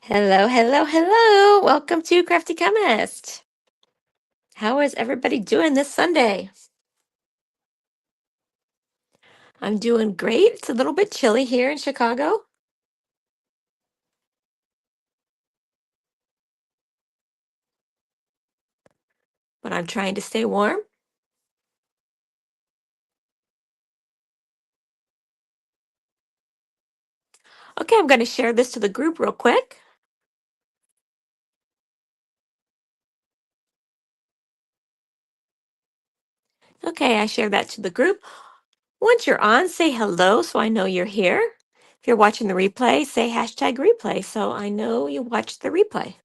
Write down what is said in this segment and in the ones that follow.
Hello, hello, hello. Welcome to Crafty Chemist. How is everybody doing this Sunday? I'm doing great. It's a little bit chilly here in Chicago, but I'm trying to stay warm. Okay, I'm going to share this to the group real quick. Okay, I shared that to the group. Once you're on, say hello so I know you're here. If you're watching the replay, say hashtag replay so I know you watched the replay.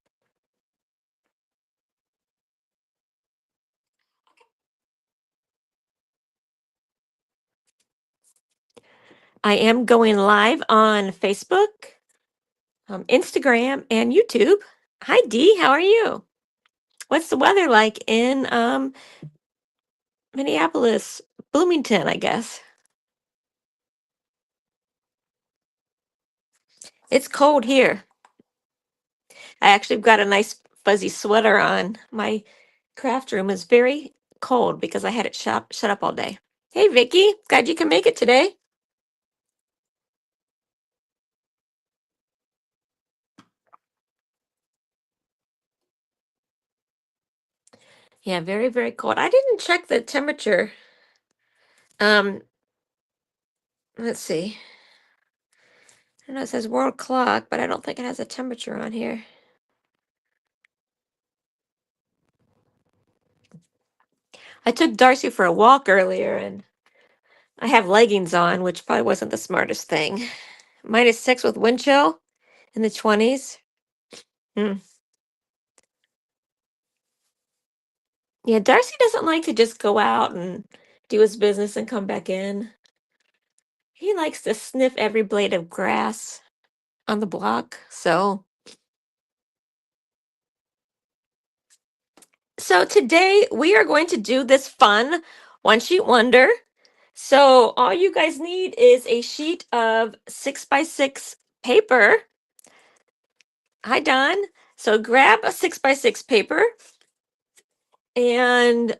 I am going live on Facebook, Instagram, and YouTube. Hi, Dee. How are you? What's the weather like in Minneapolis, Bloomington, I guess? It's cold here. I actually got a nice fuzzy sweater on. My craft room is very cold because I had it shut up all day. Hey, Vicky, glad you can make it today. Yeah, very, very cold. I didn't check the temperature. Um, let's see. I know it says world clock, but I don't think it has a temperature on here. I took Darcy for a walk earlier and I have leggings on, which probably wasn't the smartest thing. -6 with wind chill in the 20s. Hmm. Yeah, Darcy doesn't like to just go out and do his business and come back in. He likes to sniff every blade of grass on the block. So today we are going to do this fun one sheet wonder. So all you guys need is a sheet of 6x6 paper. Hi, Don. So grab a 6x6 paper and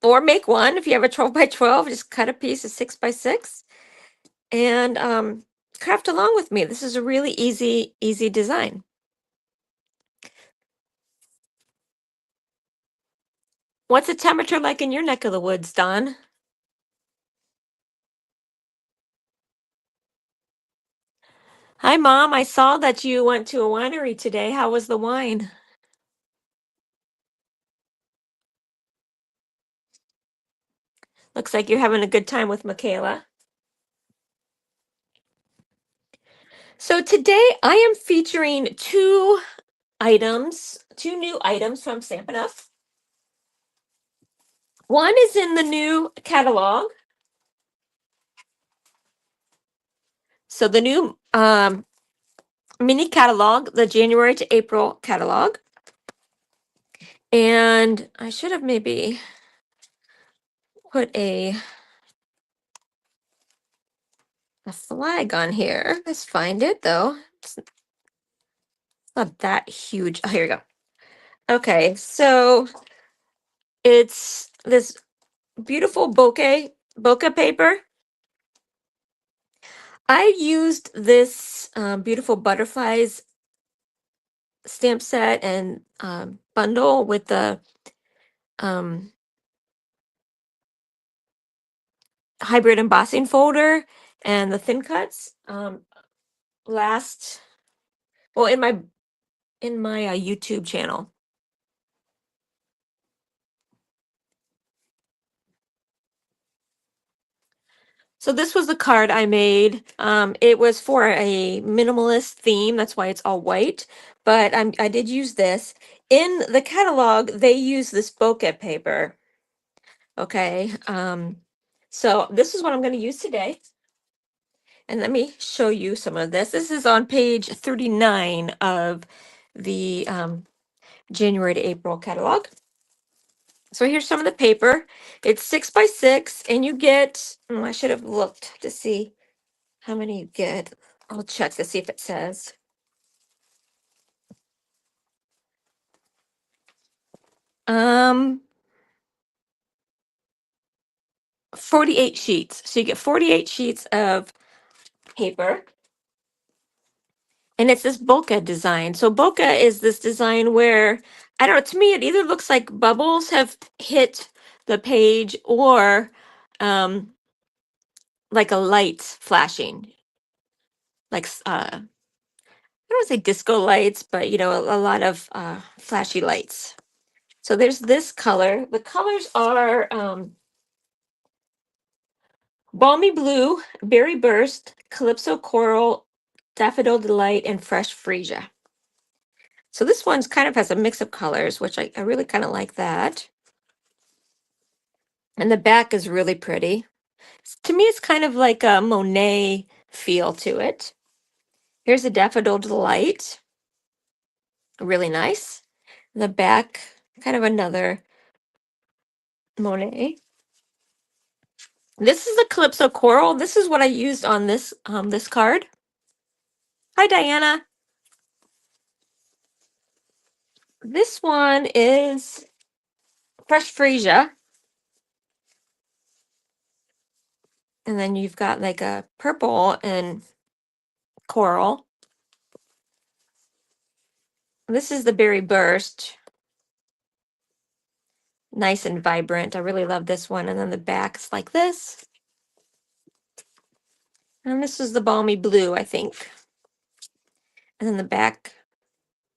or make one. If you have a 12x12, just cut a piece of 6x6 and craft along with me. This is a really easy design. What's the temperature like in your neck of the woods, Don? Hi, Mom. I saw that you went to a winery today. How was the wine? Looks like you're having a good time with Michaela. So today I am featuring two new items from Stampin' Up. One is in the new catalog. So the new mini catalog, the January to April catalog. And I should have maybe put a flag on here. Let's find it though. It's not that huge. Oh, here we go. Okay, so it's this beautiful bokeh paper. I used this beautiful butterflies stamp set and bundle with the um, hybrid embossing folder and the thin cuts last well in my YouTube channel. So this was the card I made. It was for a minimalist theme. That's why it's all white. But I did use this. In the catalog, they use this bokeh paper. Okay. So this is what I'm going to use today. And let me show you some of this. This is on page 39 of the January to April catalog. So here's some of the paper. It's 6x6, and you get, I should have looked to see how many you get. I'll check to see if it says. Um, 48 sheets. So you get 48 sheets of paper. And it's this bokeh design. So bokeh is this design where, I don't know, to me it either looks like bubbles have hit the page or um like a light flashing, like I don't want to say disco lights, but a lot of flashy lights. So there's this color. The colors are balmy blue, berry burst, calypso coral, daffodil delight, and fresh freesia. So this one's kind of has a mix of colors, which I really kind of like that. And the back is really pretty. To me, it's kind of like a Monet feel to it. Here's a daffodil delight. Really nice. The back, kind of another Monet. This is the Calypso Coral. This is what I used on this card. Hi, Diana. This one is Fresh Freesia. And then you've got like a purple and coral. This is the Berry Burst. Nice and vibrant. I really love this one. And then the back is like this. And this is the Balmy Blue, I think. And then the back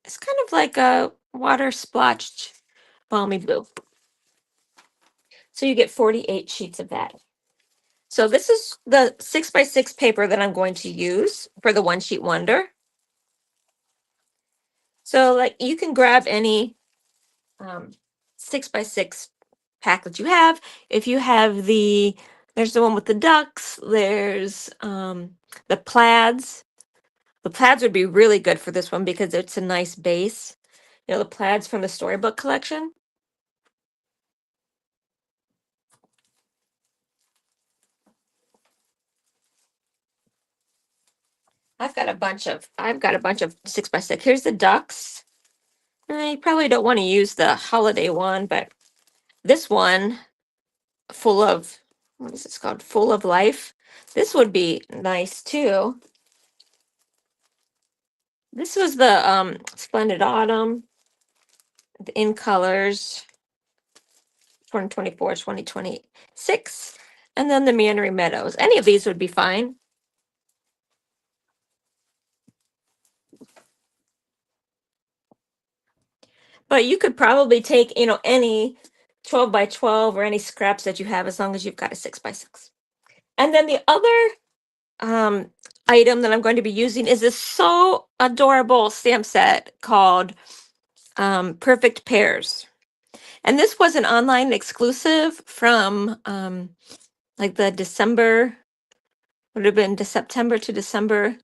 is kind of like a water splotched Balmy Blue. So you get 48 sheets of that. So this is the 6x6 paper that I'm going to use for the one sheet wonder. So like you can grab any 6x6 pack that you have. If you have there's the one with the ducks, there's the plaids. The plaids would be really good for this one because it's a nice base. The plaids from the storybook collection. I've got a bunch of 6x6. Here's the ducks. You probably don't want to use the holiday one, but this one full of, what is this called? Full of life. This would be nice too. This was the Splendid Autumn, the In Colors, 2024, 2026, and then the Meandering Meadows. Any of these would be fine. But you could probably take, any 12 by 12 or any scraps that you have as long as you've got a 6x6. And then the other um, item that I'm going to be using is this so adorable stamp set called Perfect Pairs. And this was an online exclusive from like the December, would have been September to December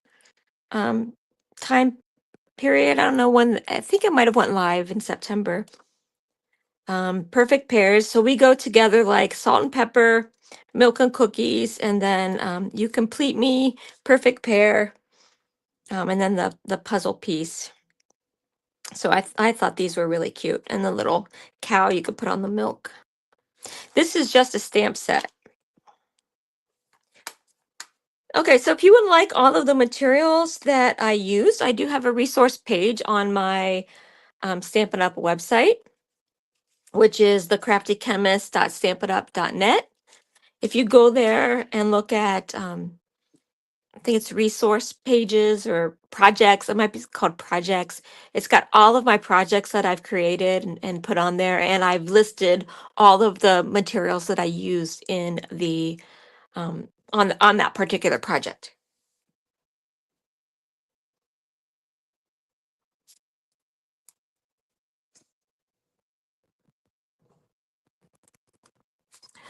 um, time period. I don't know when, I think it might have went live in September. Perfect pairs. So we go together like salt and pepper, milk and cookies, and then you complete me, perfect pair, and then the puzzle piece. So I thought these were really cute, and the little cow you could put on the milk. This is just a stamp set. Okay, so if you would like all of the materials that I used, I do have a resource page on my Stampin' Up website, which is thecraftychemist.stampitup.net. If you go there and look at, I think it's resource pages or projects, it might be called projects. It's got all of my projects that I've created and put on there, and I've listed all of the materials that I used in the on that particular project.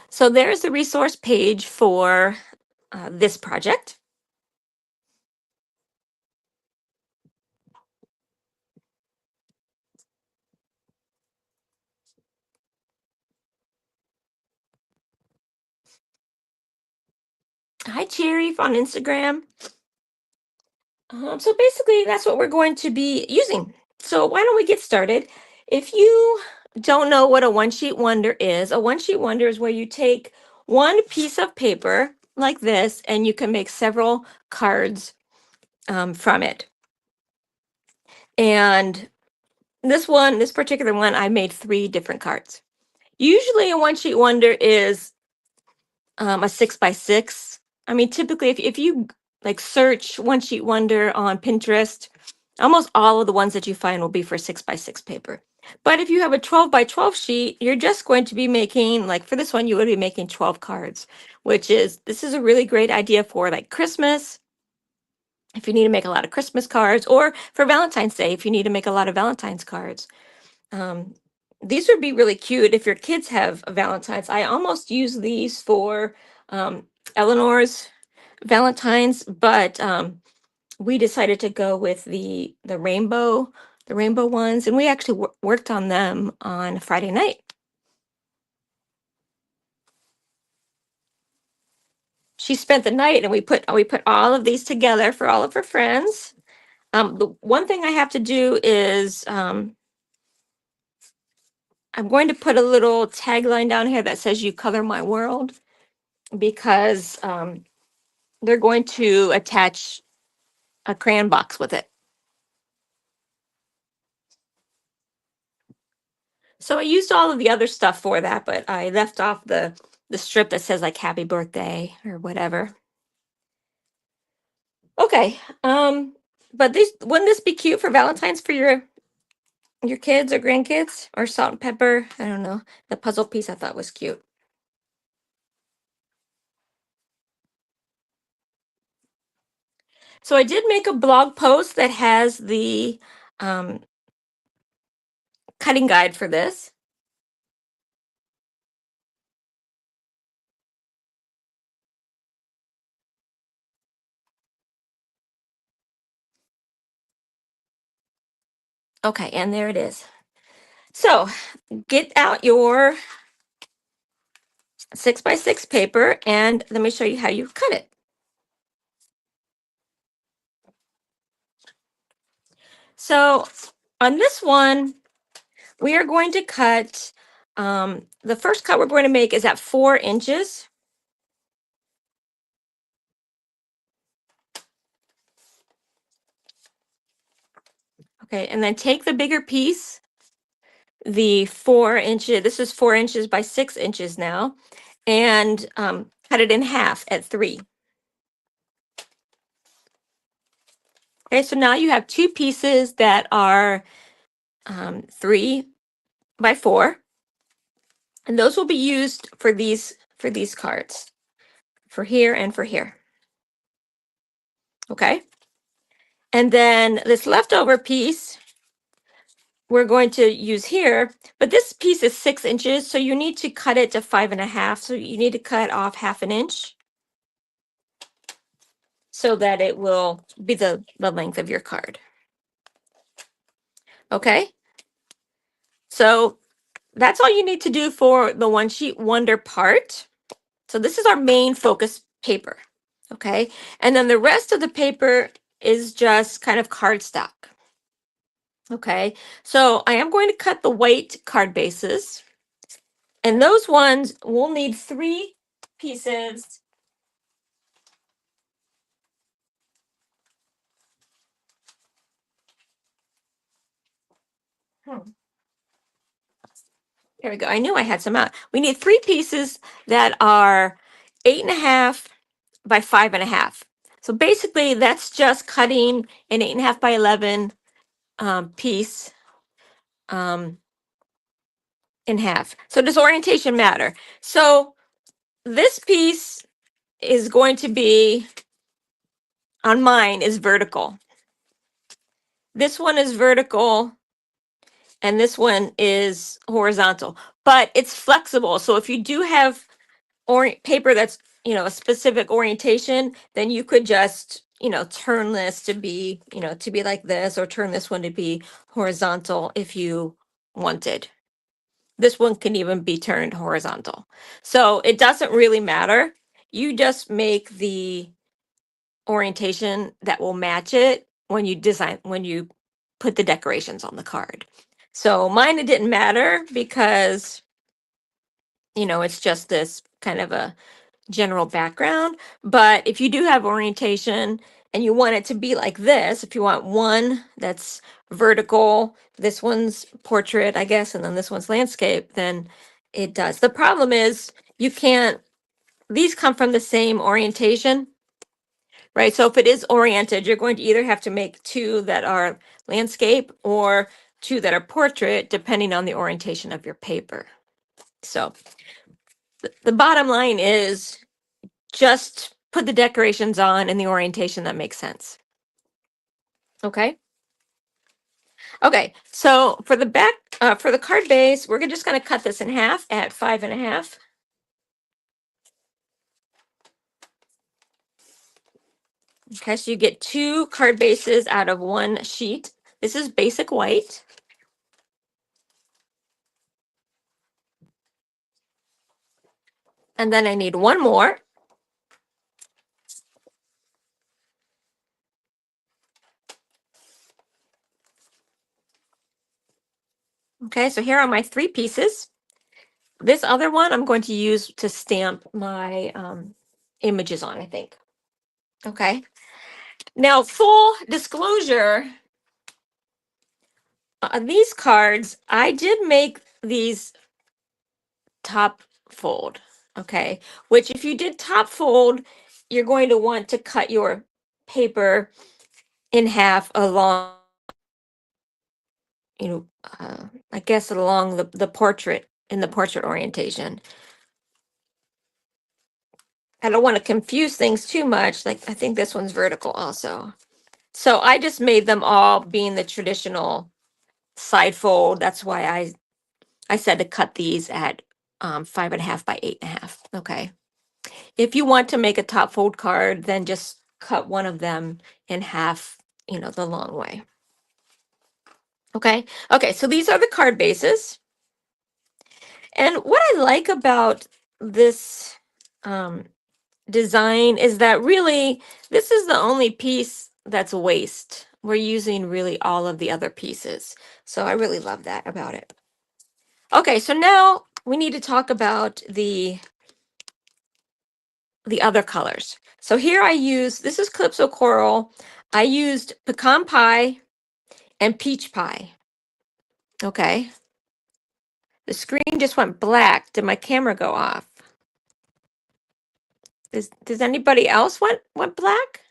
So there's the resource page for this project. Hi, Cherry on Instagram. So basically, that's what we're going to be using. So why don't we get started? If you don't know what a one sheet wonder is, a one sheet wonder is where you take one piece of paper like this and you can make several cards from it. And this particular one, I made 3 different cards. Usually a one sheet wonder is a 6 by 6. I mean, typically, if you like search one sheet wonder on Pinterest, almost all of the ones that you find will be for 6 by 6 paper. But if you have a 12 by 12 sheet, you're just going to be making, like for this one, you would be making 12 cards, this is a really great idea for like Christmas, if you need to make a lot of Christmas cards, or for Valentine's Day, if you need to make a lot of Valentine's cards. Um, these would be really cute if your kids have a Valentine's. I almost use these for Eleanor's Valentine's, but we decided to go with the rainbow ones, and we actually worked on them on Friday night. She spent the night, and we put all of these together for all of her friends. The one thing I have to do is I'm going to put a little tagline down here that says "You color my world," because they're going to attach a crayon box with it. So I used all of the other stuff for that, but I left off the strip that says like "Happy Birthday" or whatever. Okay. But this wouldn't this be cute for Valentine's for your kids or grandkids, or salt and pepper? I don't know. The puzzle piece I thought was cute. So I did make a blog post that has the um, cutting guide for this. Okay, and there it is. So get out your 6 by 6 paper and let me show you how you cut it. So on this one, we are going to cut, the first cut we're going to make is at 4 inches. Okay, and then take the bigger piece, the 4 inches, this is 4 inches by 6 inches now, and cut it in half at 3. Okay, so now you have 2 pieces that are 3 by 4, and those will be used for these cards, for here and for here. Okay, and then this leftover piece we're going to use here, but this piece is 6 inches, so you need to cut it to 5.5. So you need to cut off 1/2 inch so that it will be the length of your card. Okay, so that's all you need to do for the one sheet wonder part. So this is our main focus paper. Okay, and then the rest of the paper is just kind of cardstock. Okay, so I am going to cut the white card bases, and those ones will need 3 pieces. Hmm, Here we go. I knew I had some out. We need 3 pieces that are 8.5 by 5.5. So basically, that's just cutting an 8.5 by 11 piece um, in half. So does orientation matter? So this piece is going to be, on mine, is vertical. This one is vertical and this one is horizontal, but it's flexible. So if you do have paper that's, a specific orientation, then you could just, turn this to be, to be like this, or turn this one to be horizontal if you wanted. This one can even be turned horizontal. So it doesn't really matter. You just make the orientation that will match it when you put the decorations on the card. So mine, it didn't matter because, it's just this kind of a general background. But if you do have orientation and you want it to be like this, if you want one that's vertical, this one's portrait, I guess, and then this one's landscape, then it does. The problem is you can't, these come from the same orientation, right? So if it is oriented, you're going to either have to make two that are landscape or two that are portrait, depending on the orientation of your paper. So the bottom line is just put the decorations on in the orientation that makes sense. Okay. Okay. So for the back, for the card base, we're just going to cut this in half at 5.5. Okay. So you get two card bases out of one sheet. This is basic white. And then I need one more. Okay. So here are my three pieces. This other one I'm going to use to stamp my images on, I think. Okay. Now, full disclosure, these cards, I did make these top fold. Okay. Which, if you did top fold, you're going to want to cut your paper in half along, I guess along the portrait, in the portrait orientation. I don't want to confuse things too much. Like, I think this one's vertical also. So I just made them all being the traditional side fold. That's why I said to cut these at 5.5 by 8.5. Okay. If you want to make a top fold card, then just cut one of them in half, the long way. Okay. Okay. So these are the card bases. And what I like about this design is that really this is the only piece that's waste. We're using really all of the other pieces. So I really love that about it. Okay, so now we need to talk about the other colors. So here I use, this is Calypso Coral. I used pecan pie and peach pie. Okay. The screen just went black. Did my camera go off? Does anybody else went black?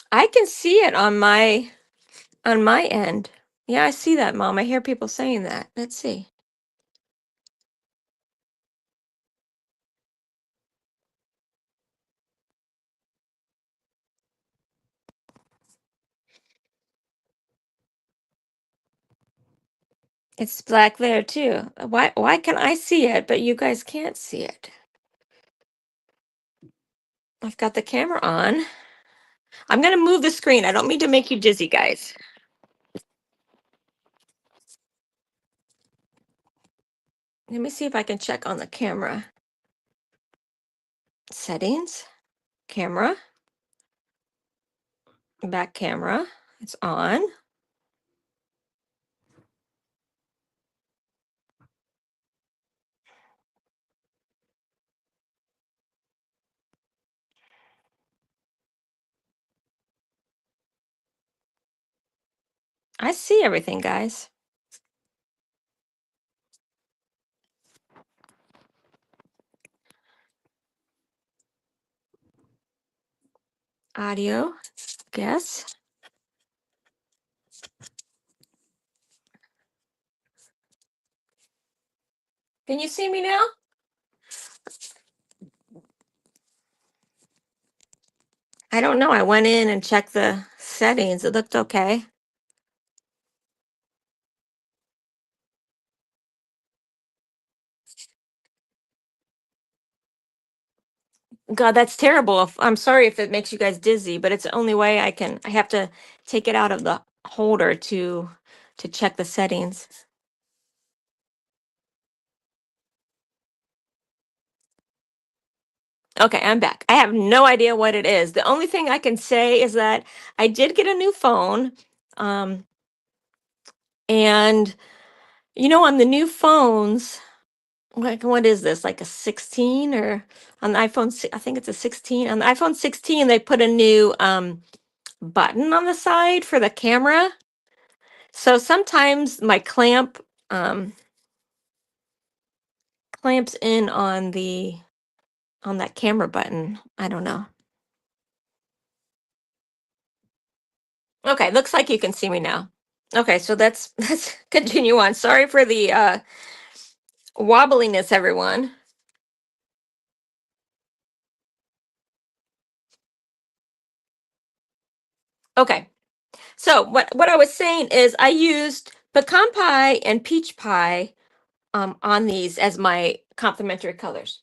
I can see it on my end. Yeah, I see that, Mom. I hear people saying that. Let's see. It's black there too. Why can I see it, but you guys can't see it? I've got the camera on. I'm going to move the screen. I don't mean to make you dizzy, guys. Let me see if I can check on the camera. Settings, camera, back camera. It's on. I see everything, guys. Audio, guess. Can you see me now? I don't know. I went in and checked the settings. It looked okay. God, that's terrible. I'm sorry if it makes you guys dizzy, but it's the only way I have to take it out of the holder to check the settings. Okay, I'm back. I have no idea what it is. The only thing I can say is that I did get a new phone. Um, and on the new phones, like what is this? Like a 16 or on the iPhone, I think it's a 16. On the iPhone 16, they put a new button on the side for the camera. So sometimes my clamps in on that camera button. I don't know. Okay, looks like you can see me now. Okay, so let's continue on. Sorry for the wobbliness, everyone. Okay, so what I was saying is I used pecan pie and peach pie on these as my complementary colors.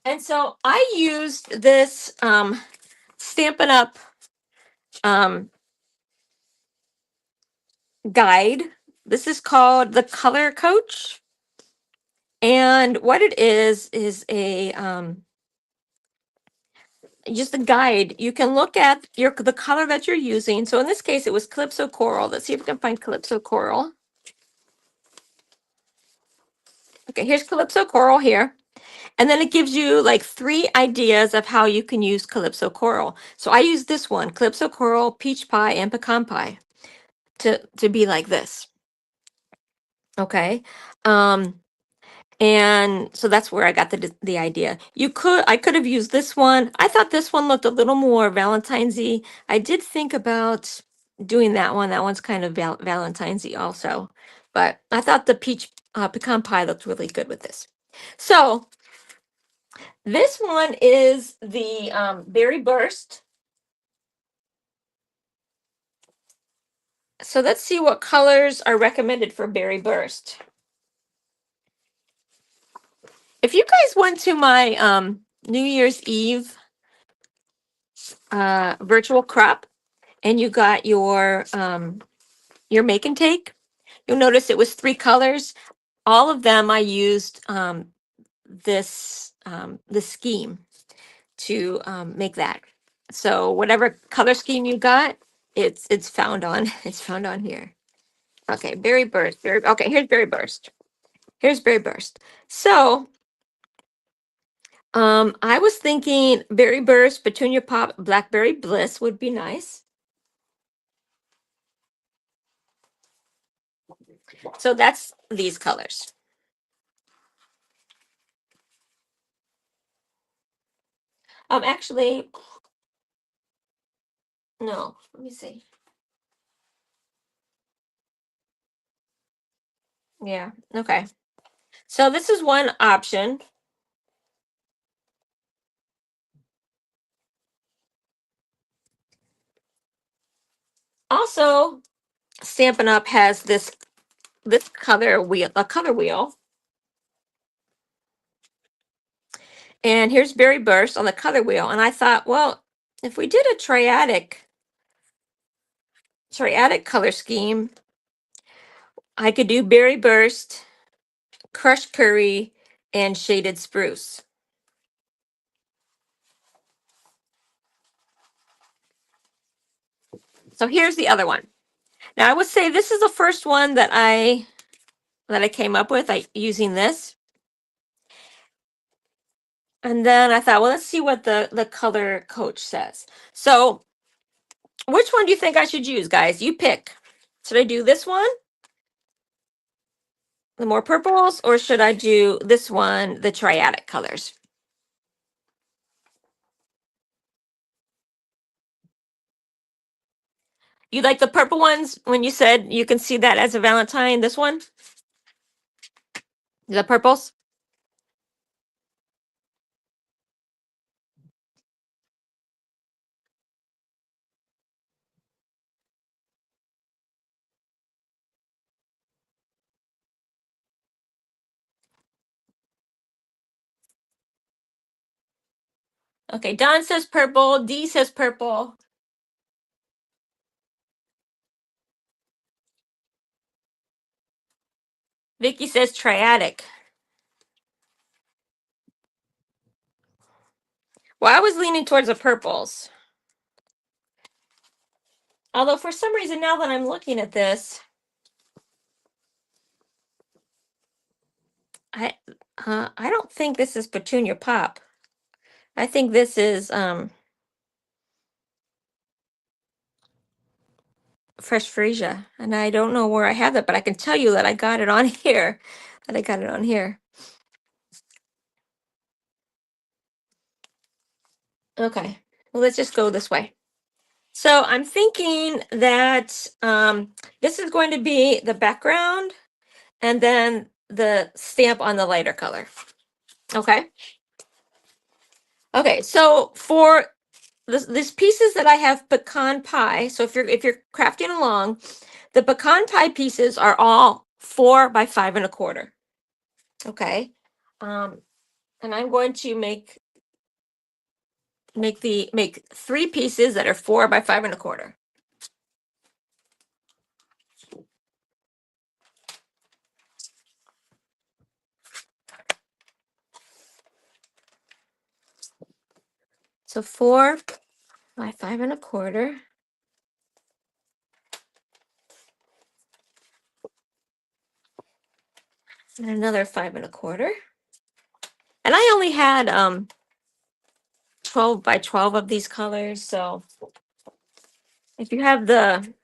And so I used this Stampin' Up um, guide. This is called the Color Coach. And what it is a just a guide. You can look at the color that you're using. So in this case, it was Calypso Coral. Let's see if we can find Calypso Coral. Okay, here's Calypso Coral here. And then it gives you like 3 ideas of how you can use Calypso Coral. So I use this one, Calypso Coral, Peach Pie, and Pecan Pie to be like this. Okay. Um, and so that's where I got the idea. I could have used this one. I thought this one looked a little more Valentine's-y. I did think about doing that one. That one's kind of Valentine's-y also. But I thought the peach pecan pie looked really good with this. So this one is the Berry Burst. So let's see what colors are recommended for Berry Burst. If you guys went to my New Year's Eve virtual crop and you got your make and take, you'll notice it was 3 colors. All of them I used this scheme to make that. So whatever color scheme you got, it's found on it's found on here. Okay, Berry Burst. Okay, here's Berry Burst. Here's Berry Burst. So I was thinking Berry Burst, Petunia Pop, Blackberry Bliss would be nice. So that's these colors. Actually, no, let me see. Yeah, okay. So this is one option. Also, Stampin' Up has this color wheel, a color wheel. And here's Berry Burst on the color wheel. And I thought, well, if we did a triadic color scheme, I could do Berry Burst, Crushed Curry, and Shaded Spruce. So here's the other one. Now I would say this is the first one that I came up with using this. And then I thought, well, let's see what the color coach says. So which one do you think I should use, guys? You pick. Should I do this one, the more purples, or should I do this one, the triadic colors? You like the purple ones when you said you can see that as a Valentine, this one? The purples? Okay, Don says purple, D says purple. Vicky says triadic. Well, I was leaning towards the purples. Although for some reason, now that I'm looking at this, I don't think this is Petunia Pop. I think this is Fresh Freesia, and I don't know where I have it, but I can tell you that I got it on here. That I got it on here. Okay, well, let's just go this way. So I'm thinking that this is going to be the background and then the stamp on the lighter color. Okay. Okay, so for these pieces that I have pecan pie, so if you're crafting along, the pecan pie pieces are all 4 by 5 1/4. Okay. Um, and I'm going to make 3 pieces that are 4 by 5 1/4. So 4 by 5 1/4. And another 5 1/4. And I only had 12 by 12 of these colors. So if you have the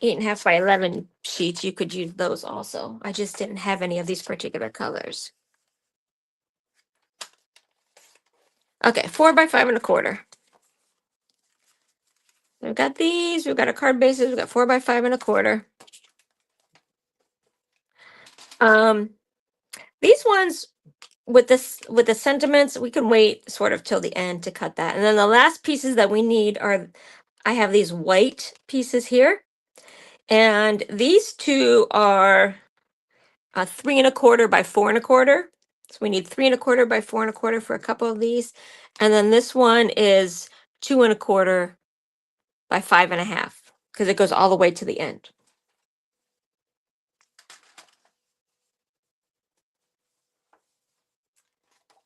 8.5 by 11 sheets, you could use those also. I just didn't have any of these particular colors. Okay, 4 by 5 1/4. We've got these, we've got our card bases, we've got 4 by 5 1/4. These ones with the sentiments, we can wait sort of till the end to cut that. And then the last pieces that we need are, I have these white pieces here, and these two are 3 1/4 by 4 1/4. So we need 3 1/4 by 4 1/4 for a couple of these. And then this one is 2 1/4 by 5 1/2 because it goes all the way to the end.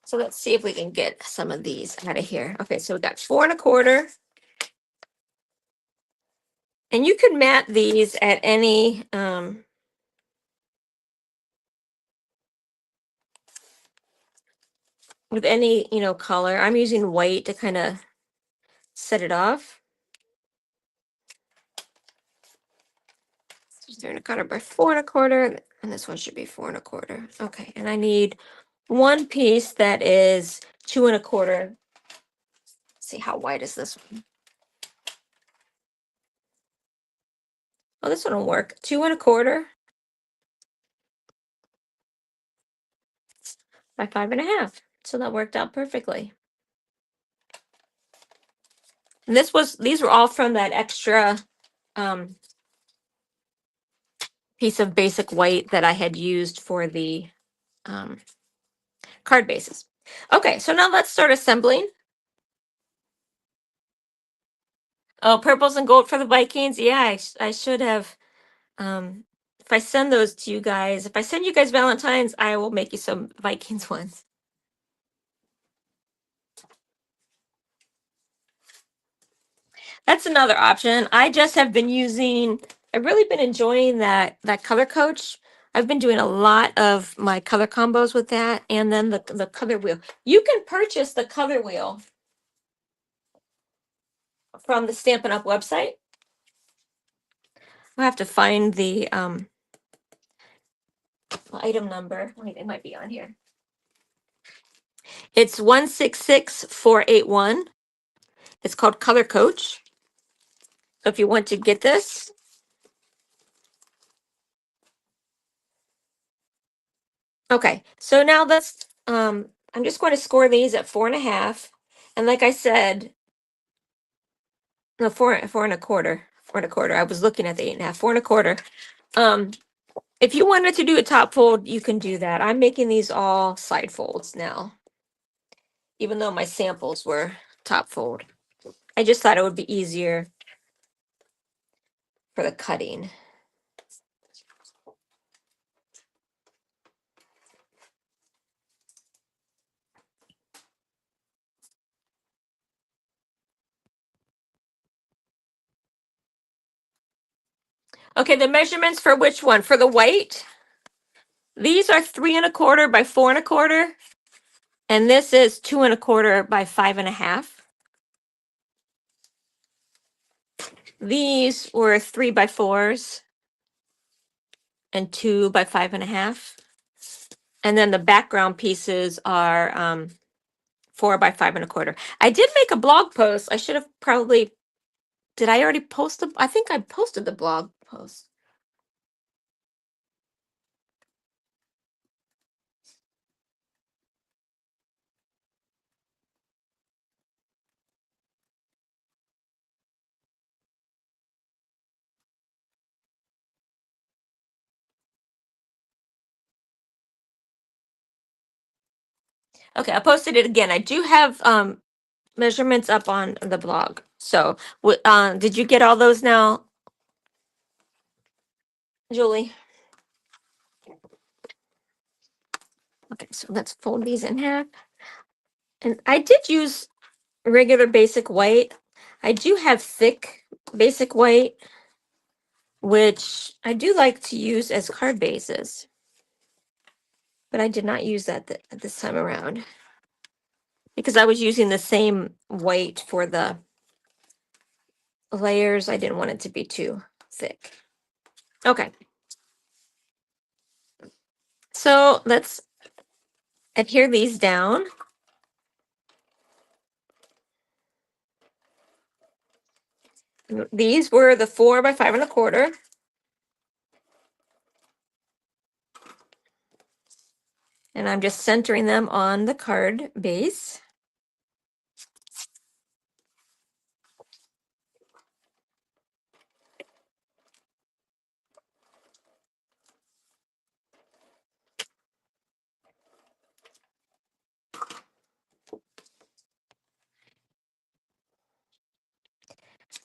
So let's see if we can get some of these out of here. Okay, so we got 4 1/4. And you could mat these at any with any, color. I'm using white to kind of set it off. So 3 1/4 by 4 1/4, and this one should be 4 1/4. Okay, and I need one piece that is 2 1/4. Let's see, how wide is this one? Oh, this one will work. 2 1/4 by 5 1/2. So that worked out perfectly. And these were all from that extra um, piece of basic white that I had used for the um, card bases. Okay, so now let's start assembling. Oh, purples and gold for the Vikings. Yeah, I should have. If I send those to you guys, if I send you guys Valentines, I will make you some Vikings ones. That's another option. I just have been using, I've really been enjoying that color coach. I've been doing a lot of my color combos with that, and then the color wheel. You can purchase the color wheel from the Stampin' Up website. I'll have to find the item number. Wait, it might be on here. It's 166481. It's called Color Coach. So if you want to get this, okay. So now let's I'm just going to score these at 4 1/2. And like I said, no, 4 1/4. 4 1/4. I was looking at the 8.5. 4 1/4. Um, if you wanted to do a top fold, you can do that. I'm making these all side folds now, even though my samples were top fold. I just thought it would be easier for the cutting. Okay, the measurements for which one? For the white, these are 3 1/4 by 4 1/4, and this is 2 1/4 by 5 1/2. These were 3 by 4s and 2 by 5 1/2. And then the background pieces are 4 by 5 1/4. I did make a blog post. I should have probably, did I already post the, I think I posted the blog post. Okay, I posted it again. I do have measurements up on the blog. So, did you get all those now, Julie? Okay, so let's fold these in half. And I did use regular basic white. I do have thick basic white, which I do like to use as card bases, but I did not use that this time around because I was using the same white for the layers. I didn't want it to be too thick. Okay, so let's adhere these down. These were the 4 by 5 1/4. And I'm just centering them on the card base.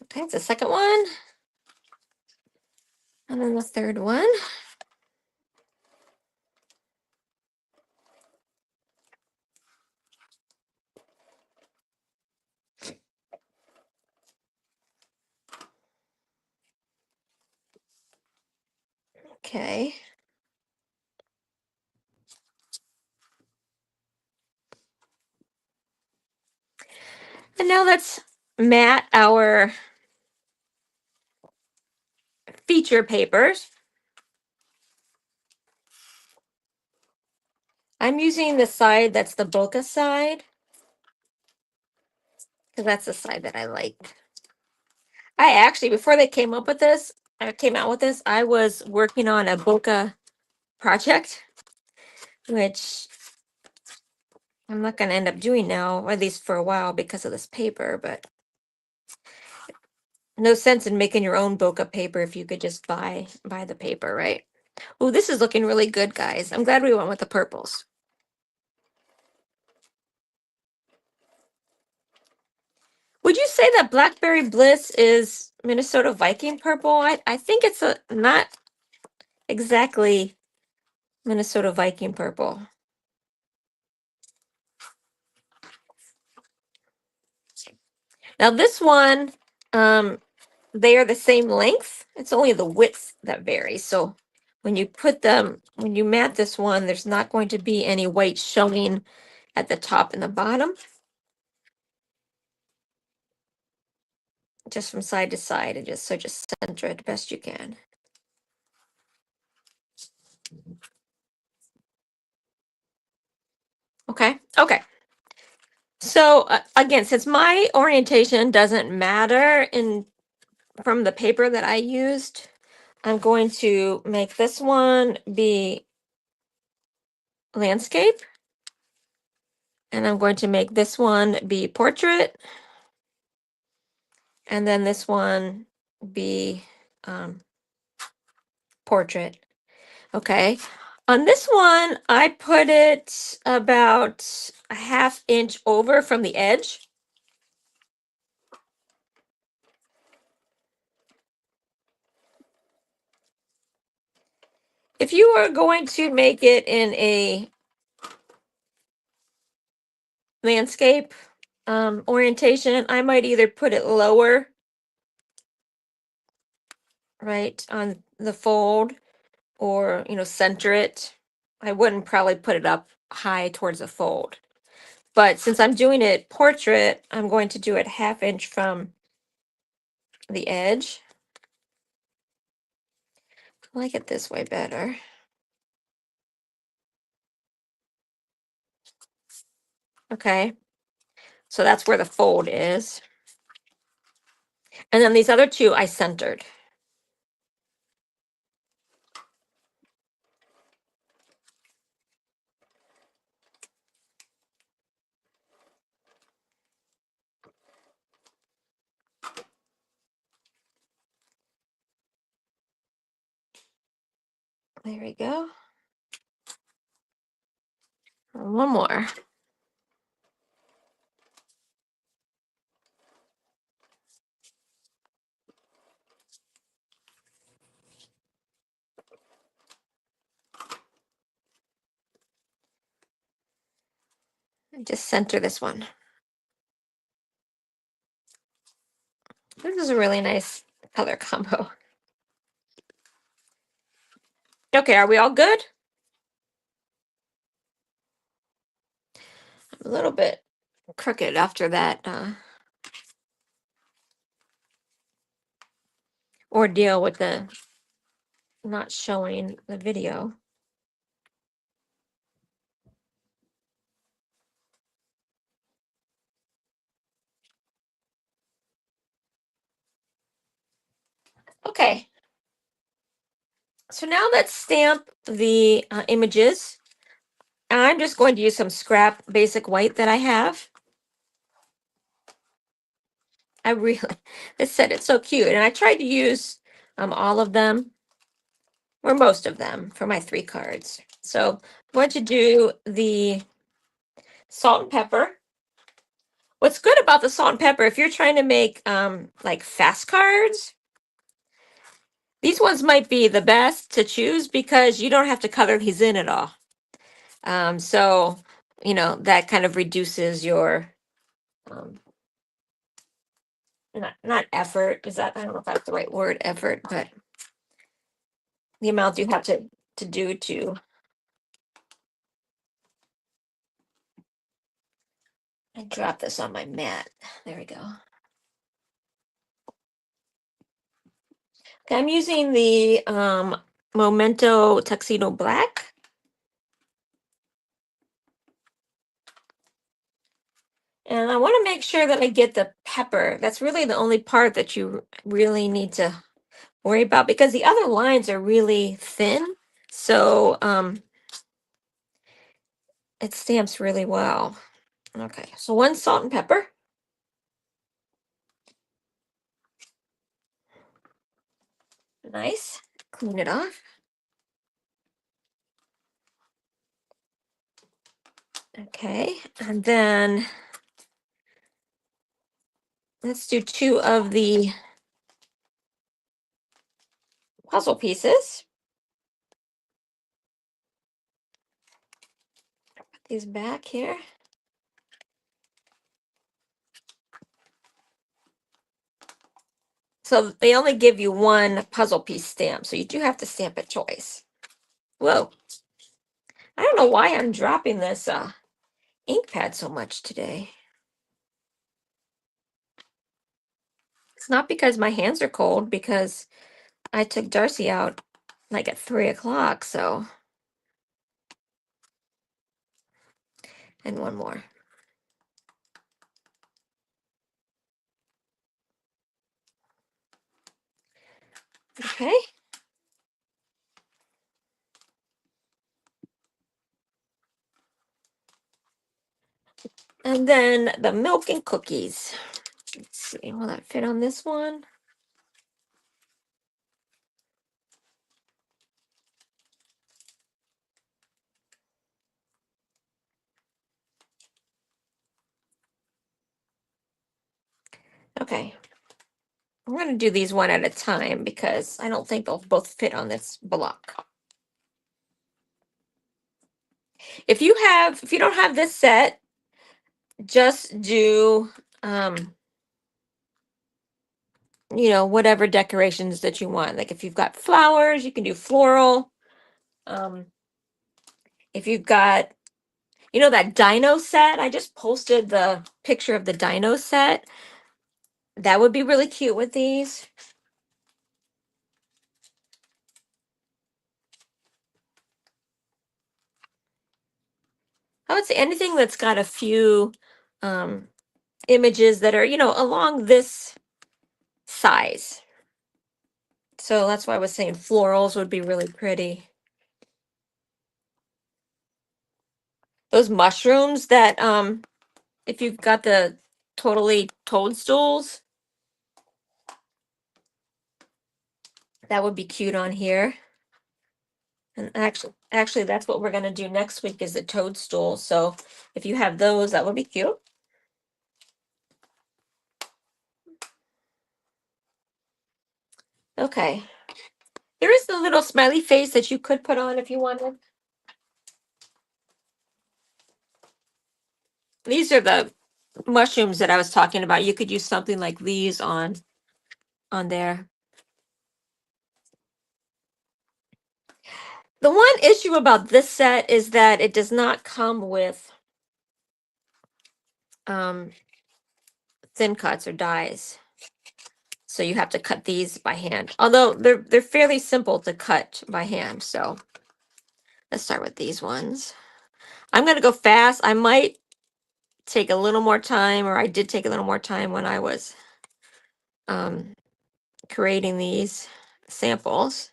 Okay, it's the second one. And then the third one. Okay. And now let's mat our feature papers. I'm using the side that's the bokeh side because that's the side that I like. I actually, before they came up with this, I came out with this, I was working on a bokeh project, which I'm not going to end up doing now, or at least for a while because of this paper, but no sense in making your own bokeh paper if you could just buy the paper, right? Oh, this is looking really good, guys. I'm glad we went with the purples. Would you say that Blackberry Bliss is Minnesota Viking purple? I think it's not exactly Minnesota Viking purple. Now this one, they are the same length. It's only the width that varies. So when you when you mat this one, there's not going to be any white showing at the top and the bottom. Just from side to side, and just center it best you can. Okay. Okay. So again, since my orientation doesn't matter from the paper that I used, I'm going to make this one be landscape, and I'm going to make this one be portrait, and then this one be portrait. Okay. On this one, I put it about a 1/2 inch over from the edge. If you are going to make it in a landscape orientation, I might either put it lower right on the fold, or center it. I wouldn't probably put it up high towards the fold. But since I'm doing it portrait, I'm going to do it 1/2 inch from the edge. I like it this way better. Okay, so that's where the fold is. And then these other two I centered. There we go. And one more. Just center this one. This is a really nice color combo. Okay, are we all good? I'm a little bit crooked after that ordeal with the not showing the video. Okay, so now let's stamp the images. I'm just going to use some scrap basic white that I have. I really, this said it's so cute. And I tried to use all of them, or most of them, for my 3 cards. So I'm going to do the salt and pepper. What's good about the salt and pepper, if you're trying to make like fast cards, these ones might be the best to choose because you don't have to color these in at all. So, that kind of reduces your um, not effort. Is that, I don't know if that's the right word, effort, but the amount you have to do to. I dropped this on my mat. There we go. Okay, I'm using the Memento Tuxedo Black. And I want to make sure that I get the pepper. That's really the only part that you really need to worry about because the other lines are really thin. So it stamps really well. Okay, so 1 salt and pepper. Nice. Clean it off. Okay, and then let's do 2 of the puzzle pieces. Put these back here. So they only give you 1 puzzle piece stamp, so you do have to stamp it twice. Whoa. I don't know why I'm dropping this ink pad so much today. It's not because my hands are cold, because I took Darcy out like at 3 o'clock, so. And one more. Okay. And then the milk and cookies. Let's see, will that fit on this one? Okay. I'm going to do these one at a time because I don't think they'll both fit on this block. If you don't have this set, just do whatever decorations that you want. Like if you've got flowers, you can do floral. Um, if you've got, that dino set, I just posted the picture of the dino set. That would be really cute with these. I would say anything that's got a few um, images that are, along this size. So that's why I was saying florals would be really pretty. Those mushrooms that, if you've got the totally toadstools, that would be cute on here. And actually, that's what we're gonna do next week is the toadstool. So if you have those, that would be cute. Okay. There is the little smiley face that you could put on if you wanted. These are the mushrooms that I was talking about. You could use something like these on there. The one issue about this set is that it does not come with um, thin cuts or dies. So you have to cut these by hand. Although they're fairly simple to cut by hand. So let's start with these ones. I'm gonna go fast. I might take a little more time, or I did take a little more time when I was um, creating these samples.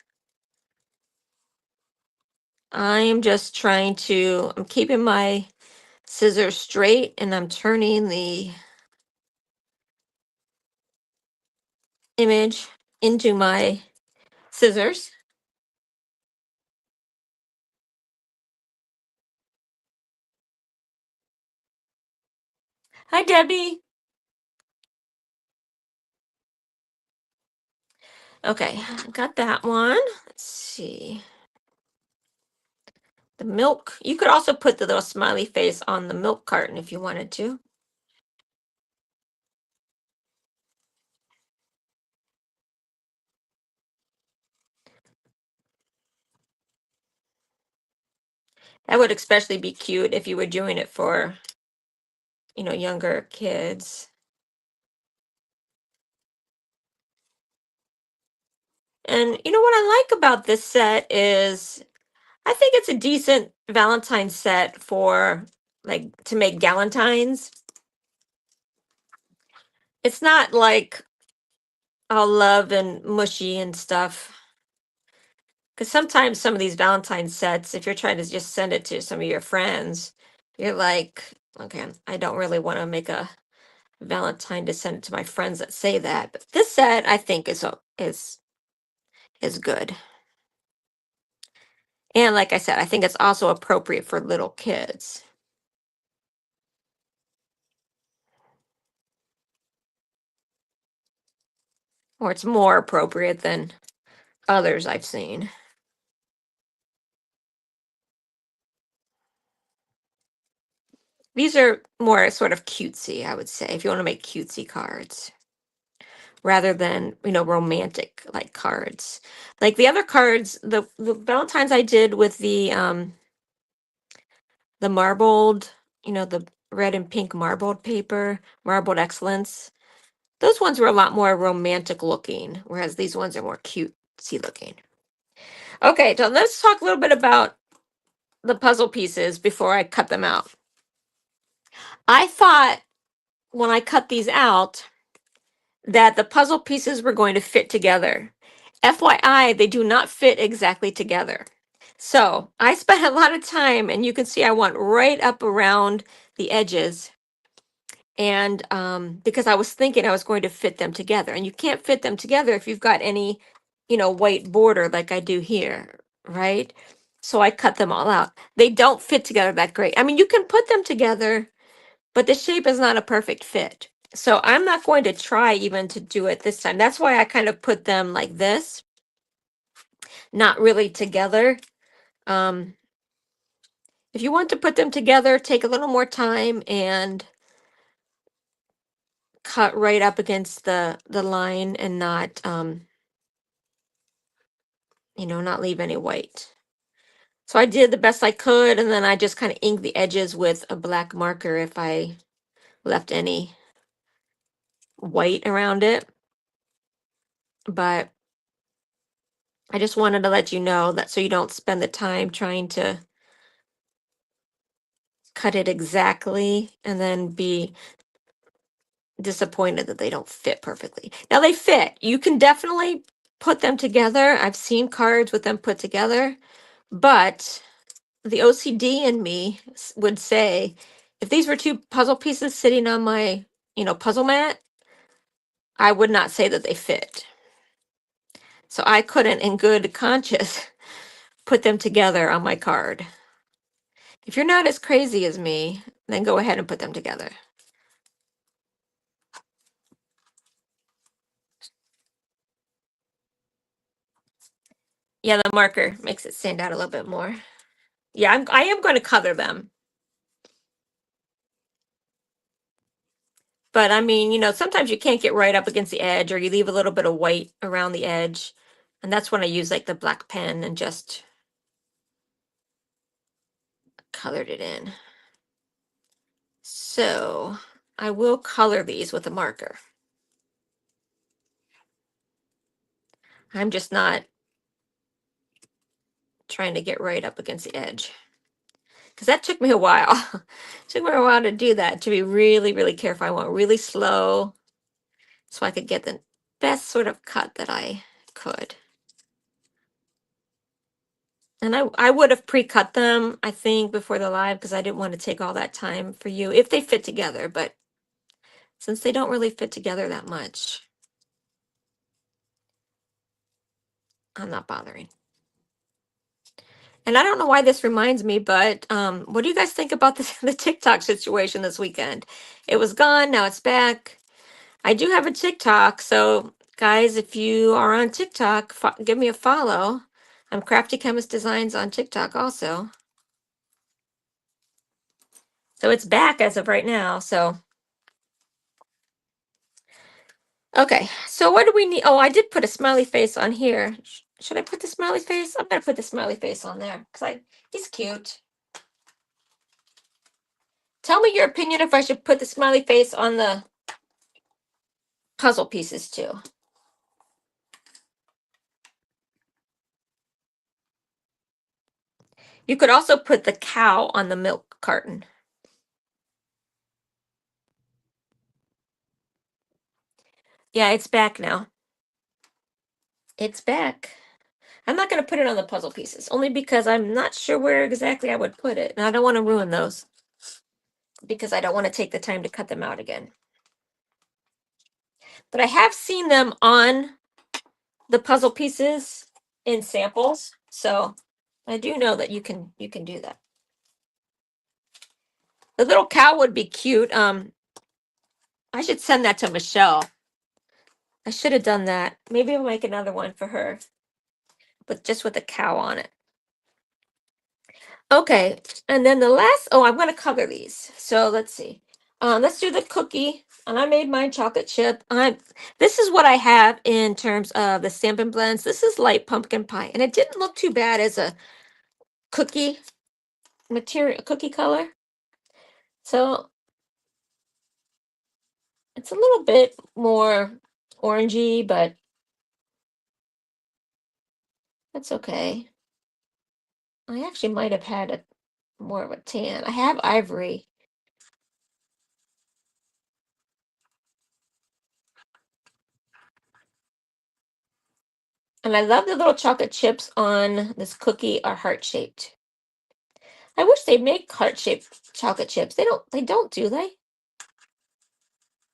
I'm just I'm keeping my scissors straight and I'm turning the image into my scissors. Hi, Debbie. Okay, got that one. Let's see. The milk. You could also put the little smiley face on the milk carton if you wanted to. That would especially be cute if you were doing it for, younger kids. And what I like about this set is I think it's a decent Valentine set for like to make galentines. It's not like all love and mushy and stuff. Because sometimes some of these Valentine sets, if you're trying to just send it to some of your friends, you're like, okay, I don't really want to make a Valentine to send it to my friends that say that. But this set, I think, is good. And like I said, I think it's also appropriate for little kids. Or it's more appropriate than others I've seen. These are more sort of cutesy, I would say, if you want to make cutesy cards rather than, romantic like cards. Like the other cards, the Valentines I did with the marbled, the red and pink marbled paper, marbled excellence. Those ones were a lot more romantic looking, whereas these ones are more cutesy looking. Okay, so let's talk a little bit about the puzzle pieces before I cut them out. I thought when I cut these out that the puzzle pieces were going to fit together. FYI, they do not fit exactly together. So I spent a lot of time, and you can see I went right up around the edges. And because I was thinking I was going to fit them together, and you can't fit them together if you've got any, white border like I do here, right? So I cut them all out. They don't fit together that great. I mean, you can put them together, but the shape is not a perfect fit. So I'm not going to try even to do it this time. That's why I kind of put them like this, not really together. Um, if you want to put them together, take a little more time and cut right up against the line and not not leave any white. So I did the best I could, and then I just kind of inked the edges with a black marker if I left any white around it. But I just wanted to let you know that so you don't spend the time trying to cut it exactly and then be disappointed that they don't fit perfectly. Now they fit. You can definitely put them together. I've seen cards with them put together, but the OCD in me would say if these were two puzzle pieces sitting on my, puzzle mat, I would not say that they fit. So I couldn't in good conscience put them together on my card. If you're not as crazy as me, then go ahead and put them together. Yeah, the marker makes it stand out a little bit more. Yeah, I am going to color them. But I mean, sometimes you can't get right up against the edge or you leave a little bit of white around the edge. And that's when I use like the black pen and just colored it in. So I will color these with a marker. I'm just not trying to get right up against the edge. Because that took me a while. It took me a while to do that, to be really, really careful. I went really slow so I could get the best sort of cut that I could. And I would have pre-cut them, I think, before the live because I didn't want to take all that time for you if they fit together. But since they don't really fit together that much, I'm not bothering. And I don't know why this reminds me, but what do you guys think about the TikTok situation this weekend? It was gone, now it's back. I do have a TikTok, so guys, if you are on TikTok, give me a follow. I'm Crafty Chemist Designs on TikTok also. So it's back as of right now, so. Okay, so what do we need? Oh, I did put a smiley face on here. Should I put the smiley face? I'm gonna put the smiley face on there because he's cute. Tell me your opinion if I should put the smiley face on the puzzle pieces too. You could also put the cow on the milk carton. Yeah, it's back now. It's back. I'm not going to put it on the puzzle pieces, only because I'm not sure where exactly I would put it. And I don't want to ruin those because I don't want to take the time to cut them out again. But I have seen them on the puzzle pieces in samples, so I do know that you can do that. The little cow would be cute. I should send that to Michelle. I should have done that. Maybe I'll make another one for her, but just with a cow on it. Okay, and then the last, I'm going to color these. So let's see. Let's do the cookie. And I made mine chocolate chip. This is what I have in terms of the Stampin' Blends. This is light pumpkin pie. And it didn't look too bad as a cookie material, cookie color. So it's a little bit more orangey, but that's okay. I actually might have had more of a tan. I have ivory. And I love the little chocolate chips on this cookie are heart-shaped. I wish they'd make heart-shaped chocolate chips. They don't, do they?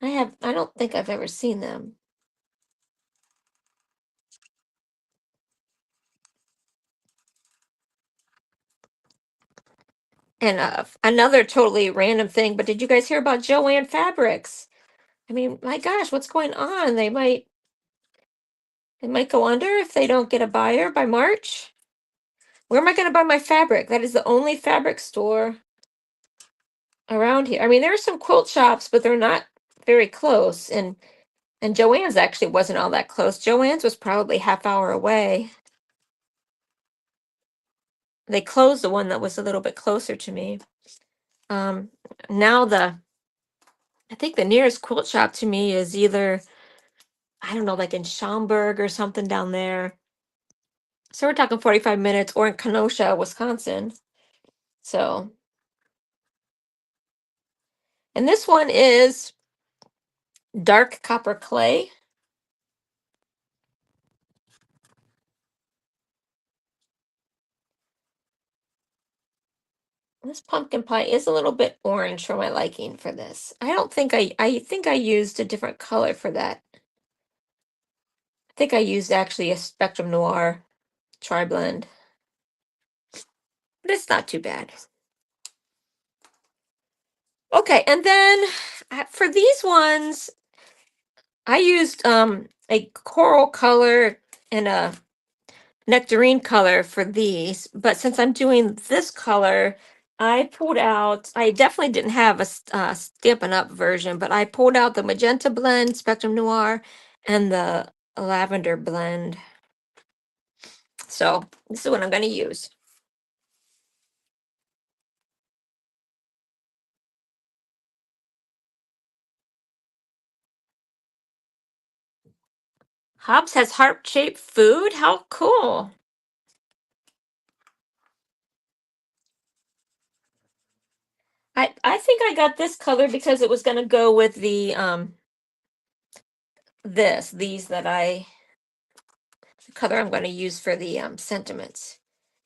I don't think I've ever seen them. And another totally random thing, but did you guys hear about Joanne Fabrics? I mean, my gosh, what's going on? They might go under if they don't get a buyer by March. Where am I going to buy my fabric? That is the only fabric store around here. I mean, there are some quilt shops, but they're not very close. And Joanne's actually wasn't all that close. Joanne's was probably half hour away. They closed the one that was a little bit closer to me. Um, now I think the nearest quilt shop to me is either, I don't know, like in Schaumburg or something down there. So we're talking 45 minutes, or in Kenosha, Wisconsin. So, and this one is dark copper clay. This pumpkin pie is a little bit orange for my liking for this. I don't think I think I used a different color for that. I think I used actually a Spectrum Noir tri-blend, but it's not too bad. Okay, and then for these ones, I used a coral color and a nectarine color for these, but since I'm doing this color, I pulled out, I definitely didn't have a Stampin' Up version, but I pulled out the magenta blend, Spectrum Noir, and the lavender blend. So this is what I'm going to use. Hobbs has heart-shaped food? How cool. I think I got this color because it was going to go with the these that the color I'm going to use for the sentiments.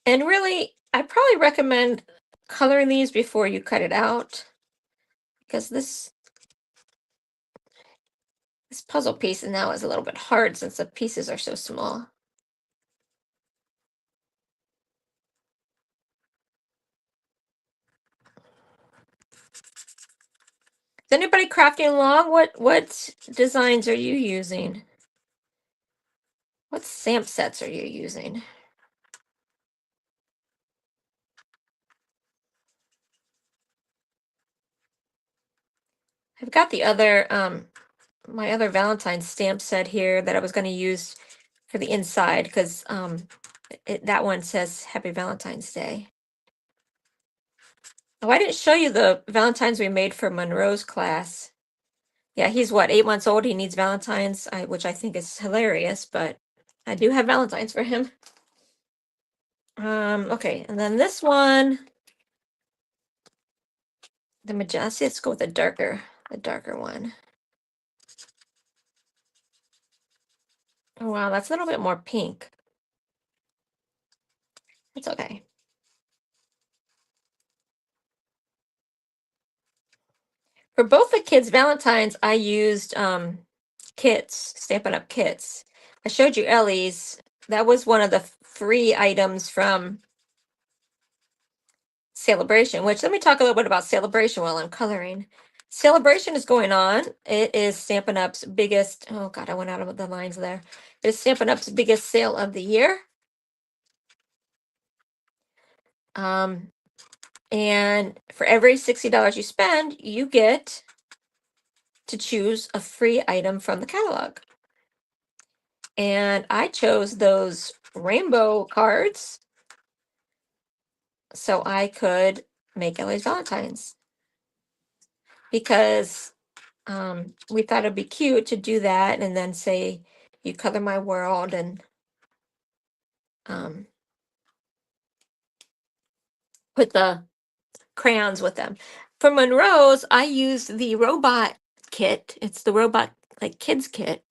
And really, I probably recommend coloring these before you cut it out, because this puzzle piece now is a little bit hard since the pieces are so small. Is anybody crafting along? What designs are you using? What stamp sets are you using? I've got the other my other Valentine stamp set here that I was going to use for the inside, because that one says Happy Valentine's Day. Oh, I didn't show you the Valentines we made for Monroe's class. Yeah, he's what, 8 months old? He needs Valentines, which I think is hilarious, but I do have Valentines for him. Okay, and then this one, the magenta. Let's go with the darker one. Oh wow, that's a little bit more pink. It's okay. For both the kids' Valentines, I used kits, Stampin' Up! Kits. I showed you Ellie's. That was one of the free items from Celebration, which, let me talk a little bit about Celebration while I'm coloring. Celebration is going on. It is Stampin' Up's biggest, oh God, I went out of the lines there. It is Stampin' Up's biggest sale of the year. And for every $60 you spend, you get to choose a free item from the catalog. And I chose those rainbow cards so I could make Ellie's Valentines, because we thought it'd be cute to do that and then say, you color my world, and put the crayons with them. For Monroe's, I used the robot kit. It's the robot, like, kids kit.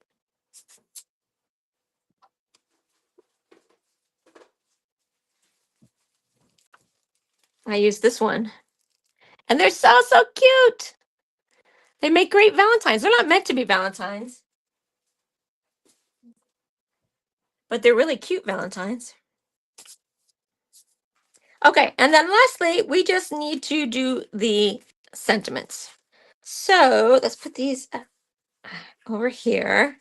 I used this one. And they're so, so cute. They make great Valentines. They're not meant to be Valentines, but they're really cute Valentines. Okay, and then lastly, we just need to do the sentiments. So let's put these over here.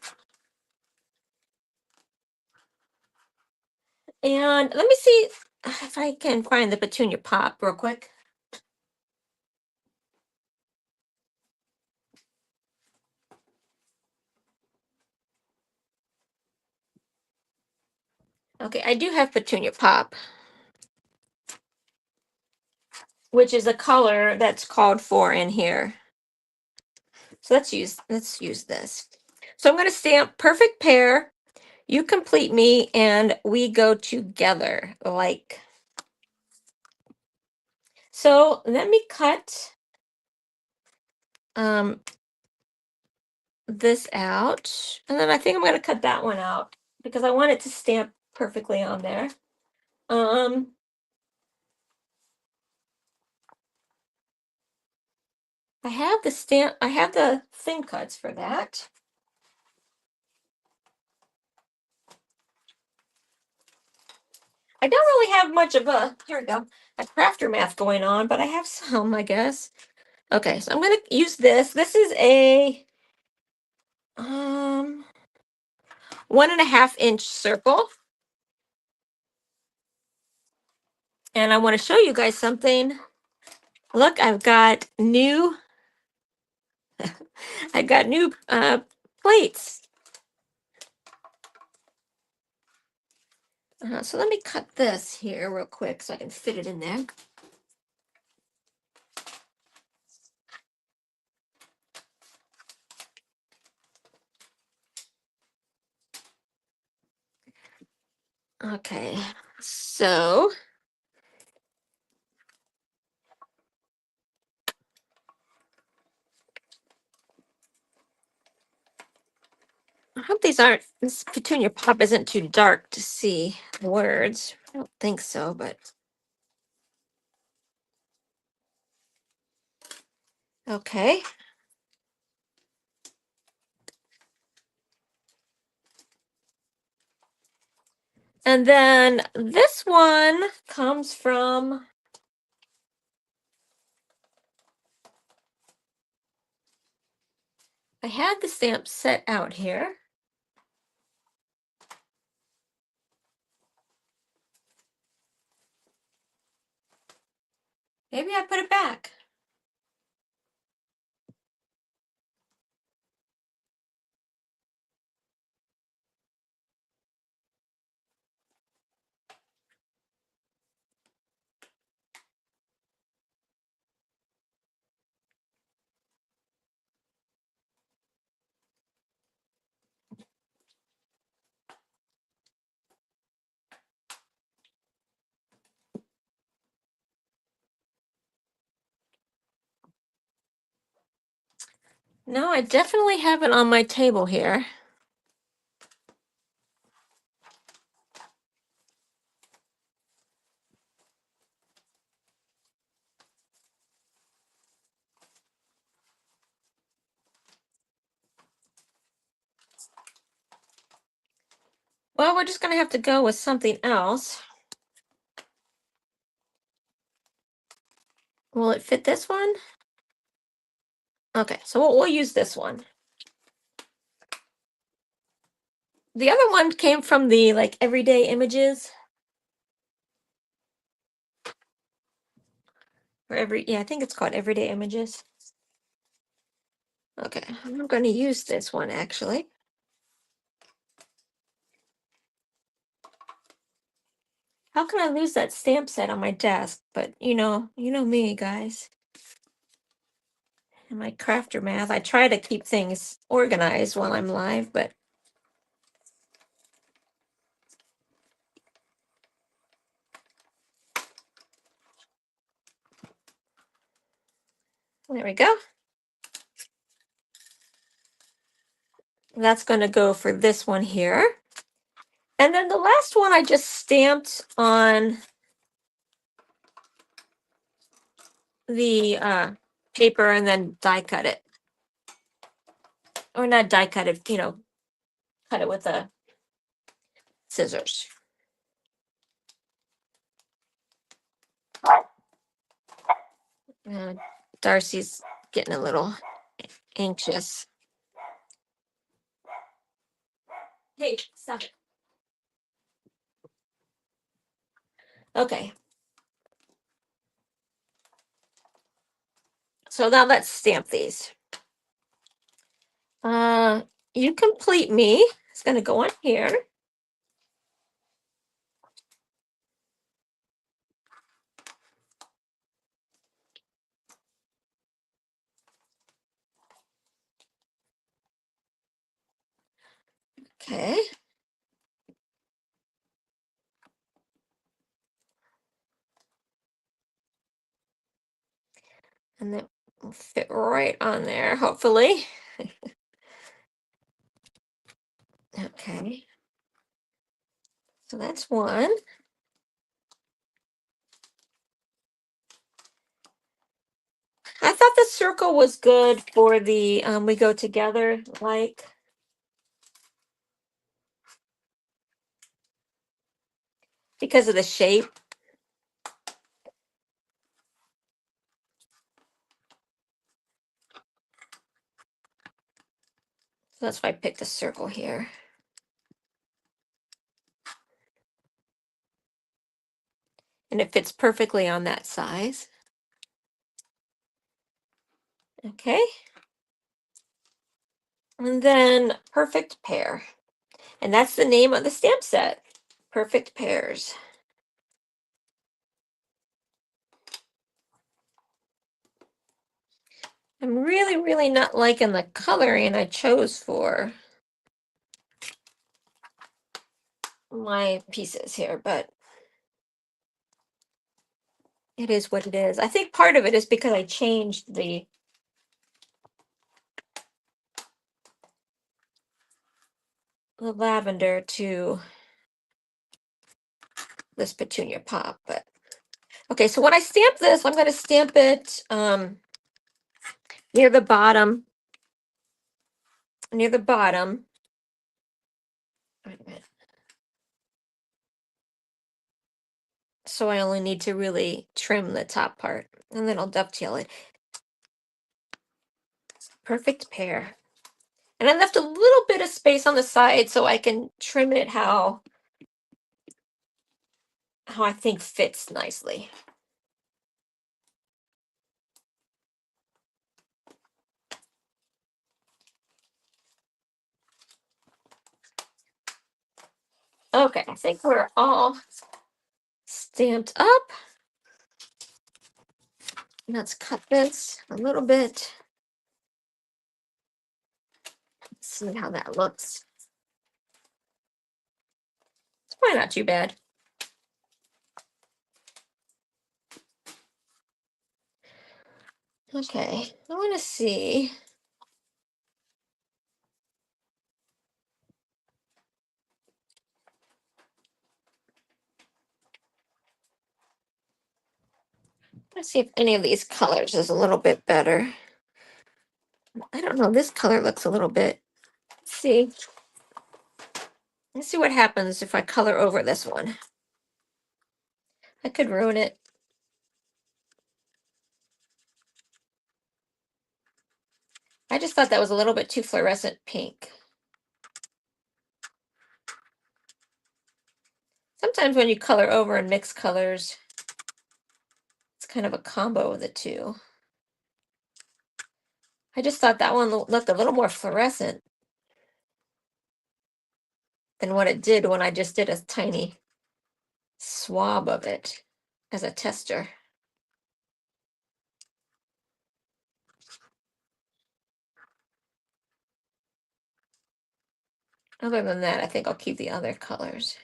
And let me see if I can find the Petunia Pop real quick. Okay, I do have Petunia Pop, which is a color that's called for in here. So let's use this. So I'm going to stamp perfect pair, you complete me, and we go together. Like, so let me cut um this out, and then I think I'm going to cut that one out because I want it to stamp perfectly on there. Um I have the thin cuts for that. I don't really have much of here we go, a crafter math going on, but I have some, I guess. Okay, so I'm gonna use this. This is a 1.5 inch circle. And I want to show you guys something. Look, I got new plates. So let me cut this here real quick so I can fit it in there. Okay, so I hope this Petunia Pop isn't too dark to see the words. I don't think so, but okay. And then this one comes from, I had the stamp set out here. Maybe I put it back. No, I definitely have it on my table here. Well, we're just going to have to go with something else. Will it fit this one? Okay, so we'll use this one. The other one came from the like everyday images. Or yeah, I think it's called everyday images. Okay, I'm going to use this one actually. How can I lose that stamp set on my desk? But you know me, guys. And my crafter math. I try to keep things organized while I'm live, but there we go. That's going to go for this one here. And then the last one I just stamped on the paper and then die cut it. Or not die cut it, cut it with the scissors. Darcy's getting a little anxious. Hey, stop it. Okay. So now let's stamp these. Uh, you complete me. It's going to go on here. Okay. And that will fit right on there, hopefully. Okay. So that's one. I thought the circle was good for the we go together, like, because of the shape. So that's why I picked a circle here. And it fits perfectly on that size. Okay. And then perfect pair. And that's the name of the stamp set. Perfect pairs. I'm really, really not liking the coloring I chose for my pieces here, but it is what it is. I think part of it is because I changed the lavender to this petunia pop, but okay, so when I stamp this, I'm going to stamp it near the bottom. Near the bottom. Wait a minute. So I only need to really trim the top part, and then I'll dovetail it. Perfect pair. And I left a little bit of space on the side so I can trim it how I think fits nicely. Okay, I think we're all stamped up. Let's cut this a little bit. See how that looks. It's probably not too bad. Okay, I want to see. Let's see if any of these colors is a little bit better. I don't know. This color looks a little bit. Let's see. Let's see what happens if I color over this one. I could ruin it. I just thought that was a little bit too fluorescent pink. Sometimes when you color over and mix colors, it's kind of a combo of the two. I just thought that one looked a little more fluorescent than what it did when I just did a tiny swab of it as a tester. Other than that, I think I'll keep the other colors.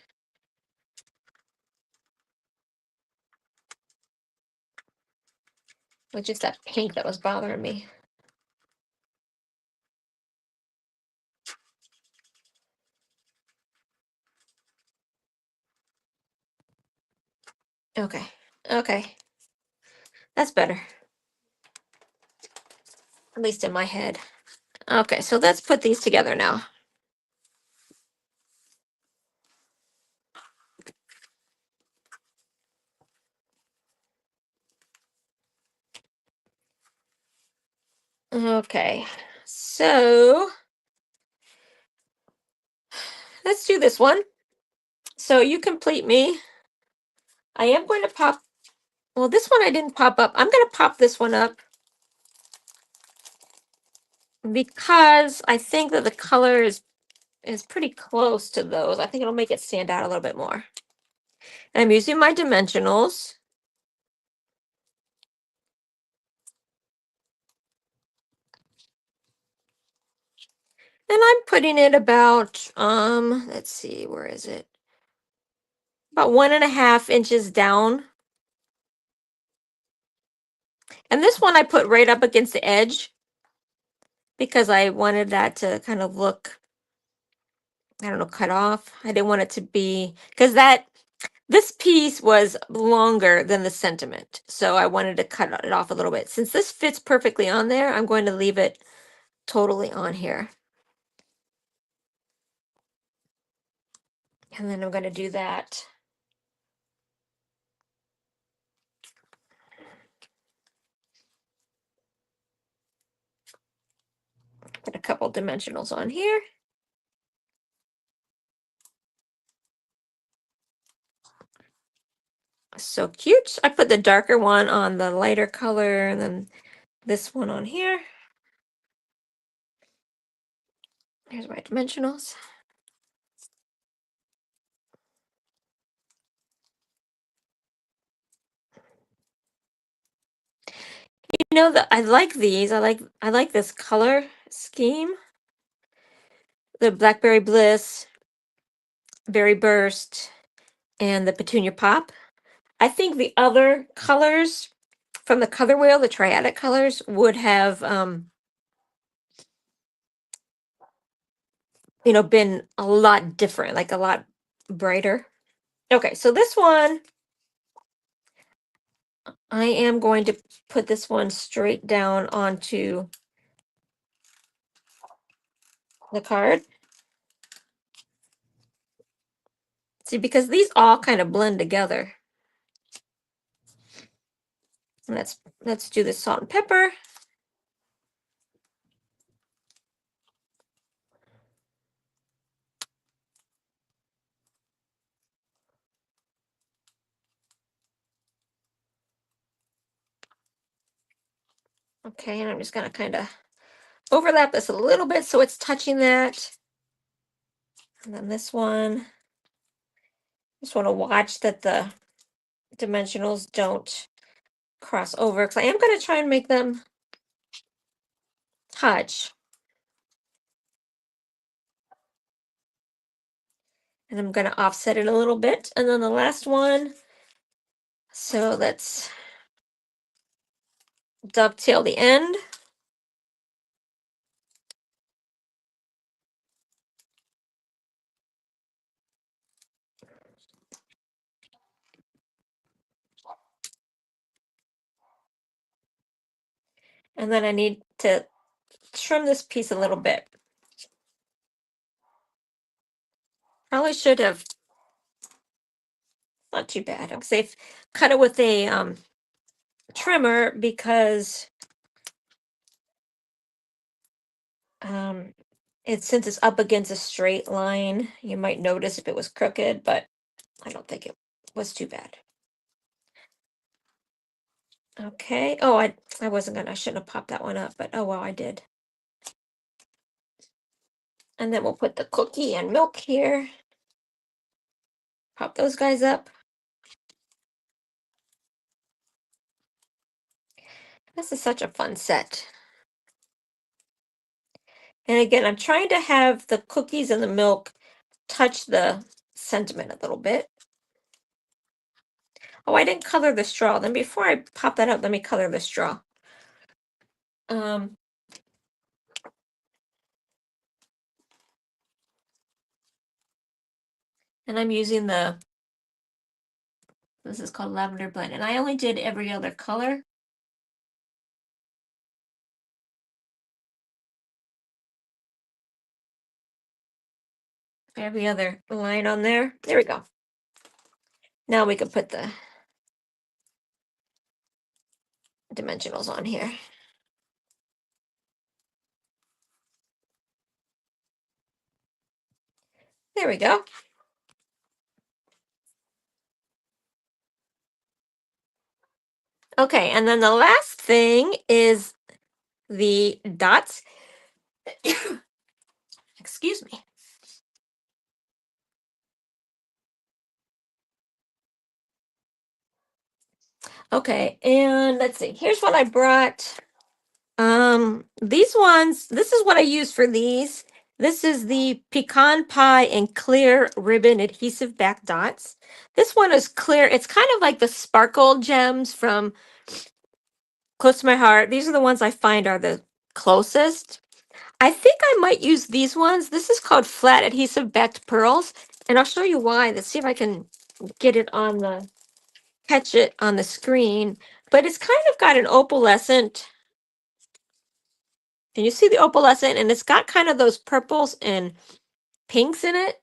With just that pink that was bothering me. Okay. Okay. That's better. At least in my head. Okay, so let's put these together now. Okay, so let's do this one. So you complete me. I am going to pop, well, this one I didn't pop up. I'm going to pop this one up because I think that the color is pretty close to those. I think it'll make it stand out a little bit more. And I'm using my dimensionals. And I'm putting it about, let's see, where is it? About 1.5 inches down. And this one I put right up against the edge because I wanted that to kind of look, I don't know, cut off. I didn't want it to be, because this piece was longer than the sentiment. So I wanted to cut it off a little bit. Since this fits perfectly on there, I'm going to leave it totally on here. And then I'm going to do that. Put a couple dimensionals on here. So cute. I put the darker one on the lighter color and then this one on here. Here's my dimensionals. You know that I like these. I like this color scheme. The Blackberry Bliss, Berry Burst, and the Petunia Pop. I think the other colors from the color wheel, the triadic colors, would have been a lot different, like a lot brighter. Okay, so this one, I am going to put this one straight down onto the card. See, because these all kind of blend together. And let's do the salt and pepper. Okay, and I'm just gonna kind of overlap this a little bit so it's touching that. And then this one, just want to watch that the dimensionals don't cross over because I am going to try and make them touch. And I'm going to offset it a little bit. And then the last one, so let's dovetail the end. And then I need to trim this piece a little bit. Probably should have, not too bad. I'll say cut it with a trimmer because since it's up against a straight line, you might notice if it was crooked, but I don't think it was too bad. Okay. Oh, I wasn't gonna, I shouldn't have popped that one up, but oh well, I did. And then we'll put the cookie and milk here. Pop those guys up. This is such a fun set. And again, I'm trying to have the cookies and the milk touch the sentiment a little bit. Oh, I didn't color the straw. Then before I pop that up, let me color the straw. Um, and I'm using this is called Lavender Blend. And I only did every other color. Every other line on there. There we go. Now we can put the dimensionals on here. There we go. Okay, and then the last thing is the dots. Excuse me. Okay, and let's see. Here's what I brought. These ones, this is what I use for these. This is the Pecan Pie and Clear Ribbon Adhesive Back Dots. This one is clear. It's kind of like the sparkle gems from Close to My Heart. These are the ones I find are the closest. I think I might use these ones. This is called Flat Adhesive Backed Pearls, and I'll show you why. Let's see if I can get it on the, catch it on the screen. But it's kind of got an opalescent, can you see the opalescent? And it's got kind of those purples and pinks in it.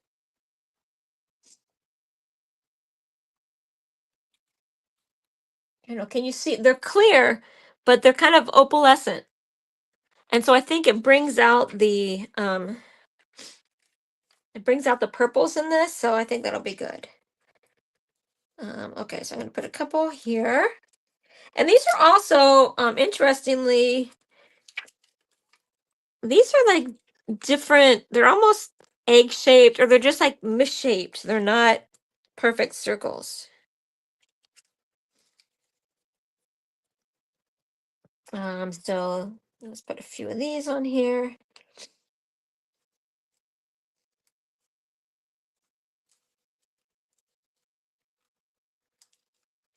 You know, can you see? They're clear, but they're kind of opalescent. And so I think it brings out the purples in this, so I think that'll be good. Okay, so I'm gonna put a couple here. And these are also, interestingly, these are like different, they're almost egg shaped, or they're just like misshaped. They're not perfect circles. So let's put a few of these on here.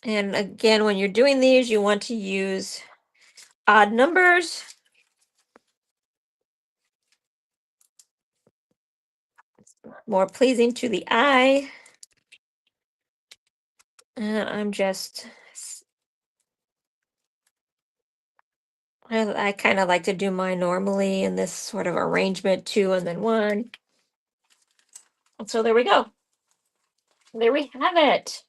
And again, when you're doing these, you want to use odd numbers. More pleasing to the eye. And I'm just, I kind of like to do mine normally in this sort of arrangement, 2 and then 1. And so there we go. There we have it.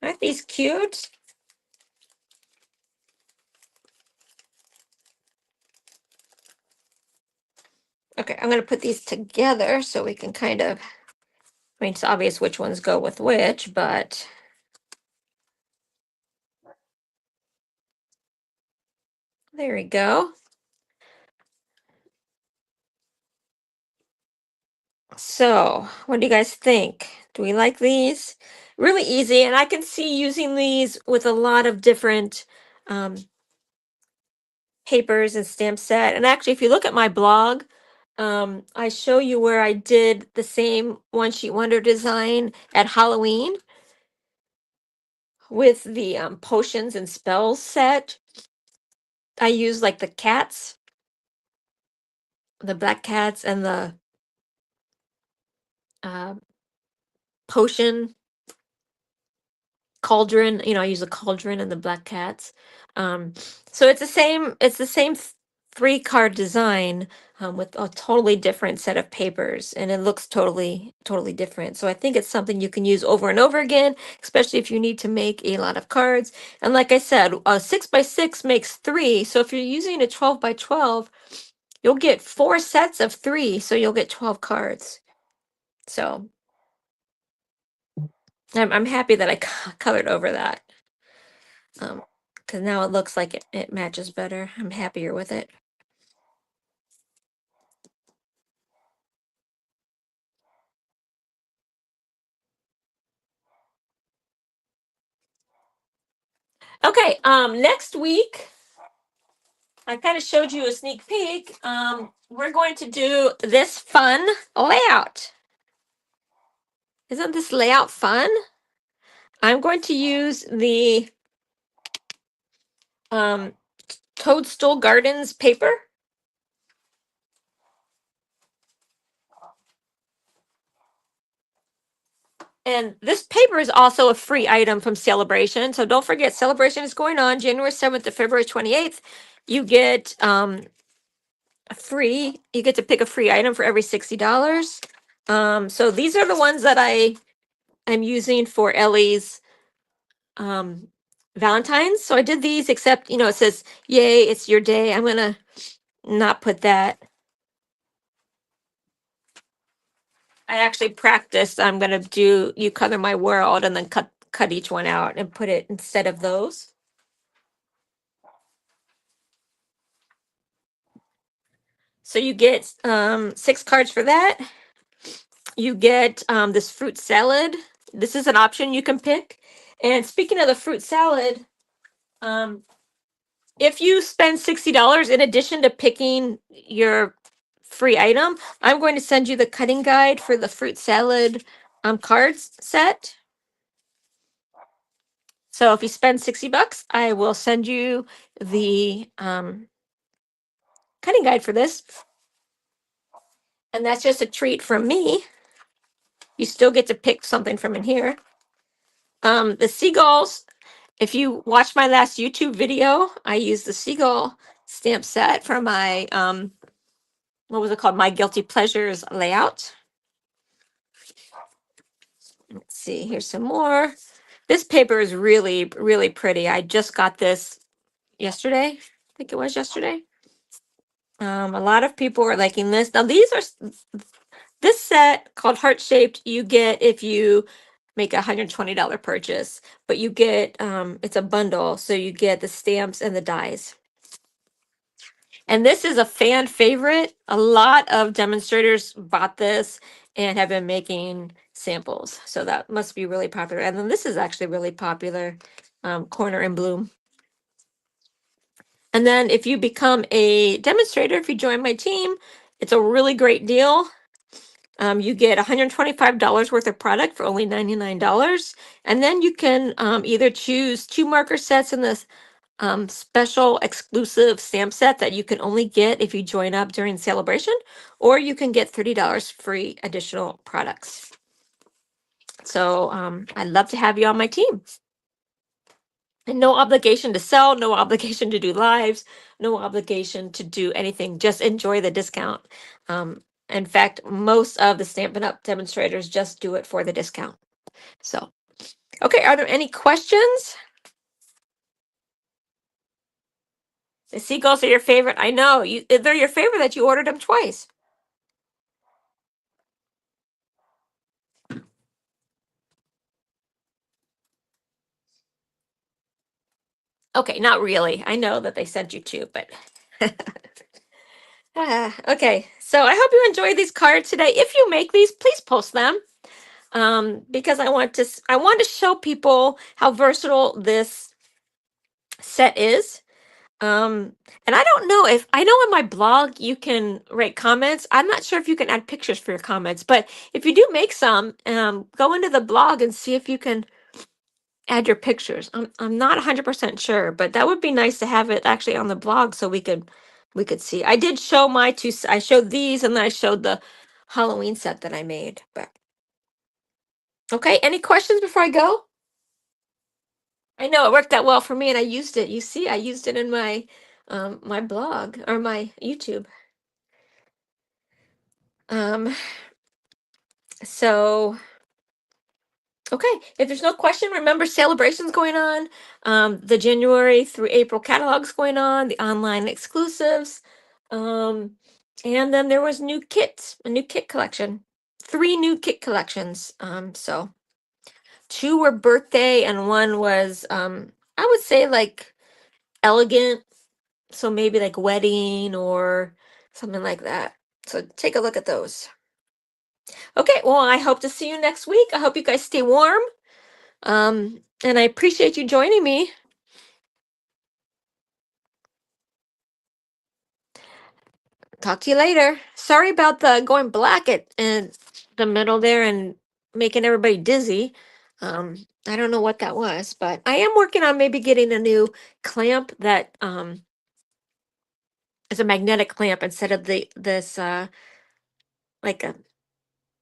Aren't these cute? Okay, I'm going to put these together so we can kind of, I mean, it's obvious which ones go with which, but there we go. So, what do you guys think? Do we like these? Really easy, and I can see using these with a lot of different um, papers and stamp set. And actually, if you look at my blog, I show you where I did the same one sheet wonder design at Halloween with the potions and spells set. I use like the cats, the black cats, and the uh, potion cauldron. You know, I use a cauldron and the black cats. Um, so it's the same 3 card design with a totally different set of papers, and it looks totally different. So I think it's something you can use over and over again, especially if you need to make a lot of cards. And like I said, a 6x6 makes 3. So if you're using a 12x12, you'll get 4 sets of 3. So you'll get 12 cards. So I'm happy that I colored over that. Because now it looks like it matches better. I'm happier with it. Okay, next week, I kind of showed you a sneak peek. We're going to do this fun layout. Isn't this layout fun? I'm going to use the Toadstool Gardens paper. And this paper is also a free item from Celebration. So don't forget, Celebration is going on January 7th to February 28th. You get free, you get to pick a free item for every $60. So these are the ones that I'm using for Ellie's Valentine's. So I did these, except, you know, it says, yay, it's your day. I'm gonna not put that. I actually practiced. I'm gonna do You Color My World and then cut each one out and put it instead of those. So you get 6 cards for that. You get this fruit salad. This is an option you can pick. And speaking of the fruit salad, if you spend $60 in addition to picking your free item. I'm going to send you the cutting guide for the fruit salad cards set. So if you spend $60, I will send you the cutting guide for this. And that's just a treat from me. You still get to pick something from in here. The seagulls, if you watch my last YouTube video, I used the seagull stamp set for my, what was it called? My Guilty Pleasures layout. Let's see, here's some more. This paper is really, really pretty. I just got this yesterday. I think it was yesterday. A lot of people are liking this. Now these are, this set called Heart Shaped, you get if you make a $120 purchase, but you get, it's a bundle. So you get the stamps and the dies. And this is a fan favorite. A lot of demonstrators bought this and have been making samples. So that must be really popular. And then this is actually really popular, Corner and Bloom. And then if you become a demonstrator, if you join my team, it's a really great deal. You get $125 worth of product for only $99. And then you can either choose 2 marker sets in this special exclusive stamp set that you can only get if you join up during celebration, or you can get $30 free additional products. So I'd love to have you on my team. And no obligation to sell, no obligation to do lives, no obligation to do anything. Just enjoy the discount. In fact, most of the Stampin' Up! Demonstrators just do it for the discount. So, okay, are there any questions? The seagulls are your favorite. I know, they're your favorite that you ordered them twice. Okay, not really. I know that they sent you 2, but okay. So I hope you enjoyed these cards today. If you make these, please post them. Because I want to show people how versatile this set is. And I don't know if I know in my blog you can write comments. I'm not sure if you can add pictures for your comments, but if you do make some, go into the blog and see if you can add your pictures. I'm not 100% sure, but that would be nice to have it actually on the blog so we could see. I did show my 2. I showed these and then I showed the Halloween set that I made. But okay, any questions before I go? I know it worked out well for me, and I used it. You see, I used it in my my blog or my YouTube. Um, so okay, if there's no question, remember celebrations going on. The January through April catalogs going on, the online exclusives, um, and then there was new kits, a new kit collection, 3 new kit collections. So 2 were birthday, and 1 was I would say like elegant. So maybe like wedding or something like that. So take a look at those. Okay, well, I hope to see you next week. I hope you guys stay warm. And I appreciate you joining me. Talk to you later. Sorry about the going black at in the middle there and making everybody dizzy. I don't know what that was, but I am working on maybe getting a new clamp that is a magnetic clamp instead of this like a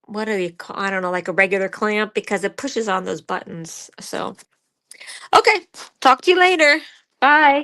what do you call, I don't know, like a regular clamp because it pushes on those buttons. So, okay, talk to you later. Bye.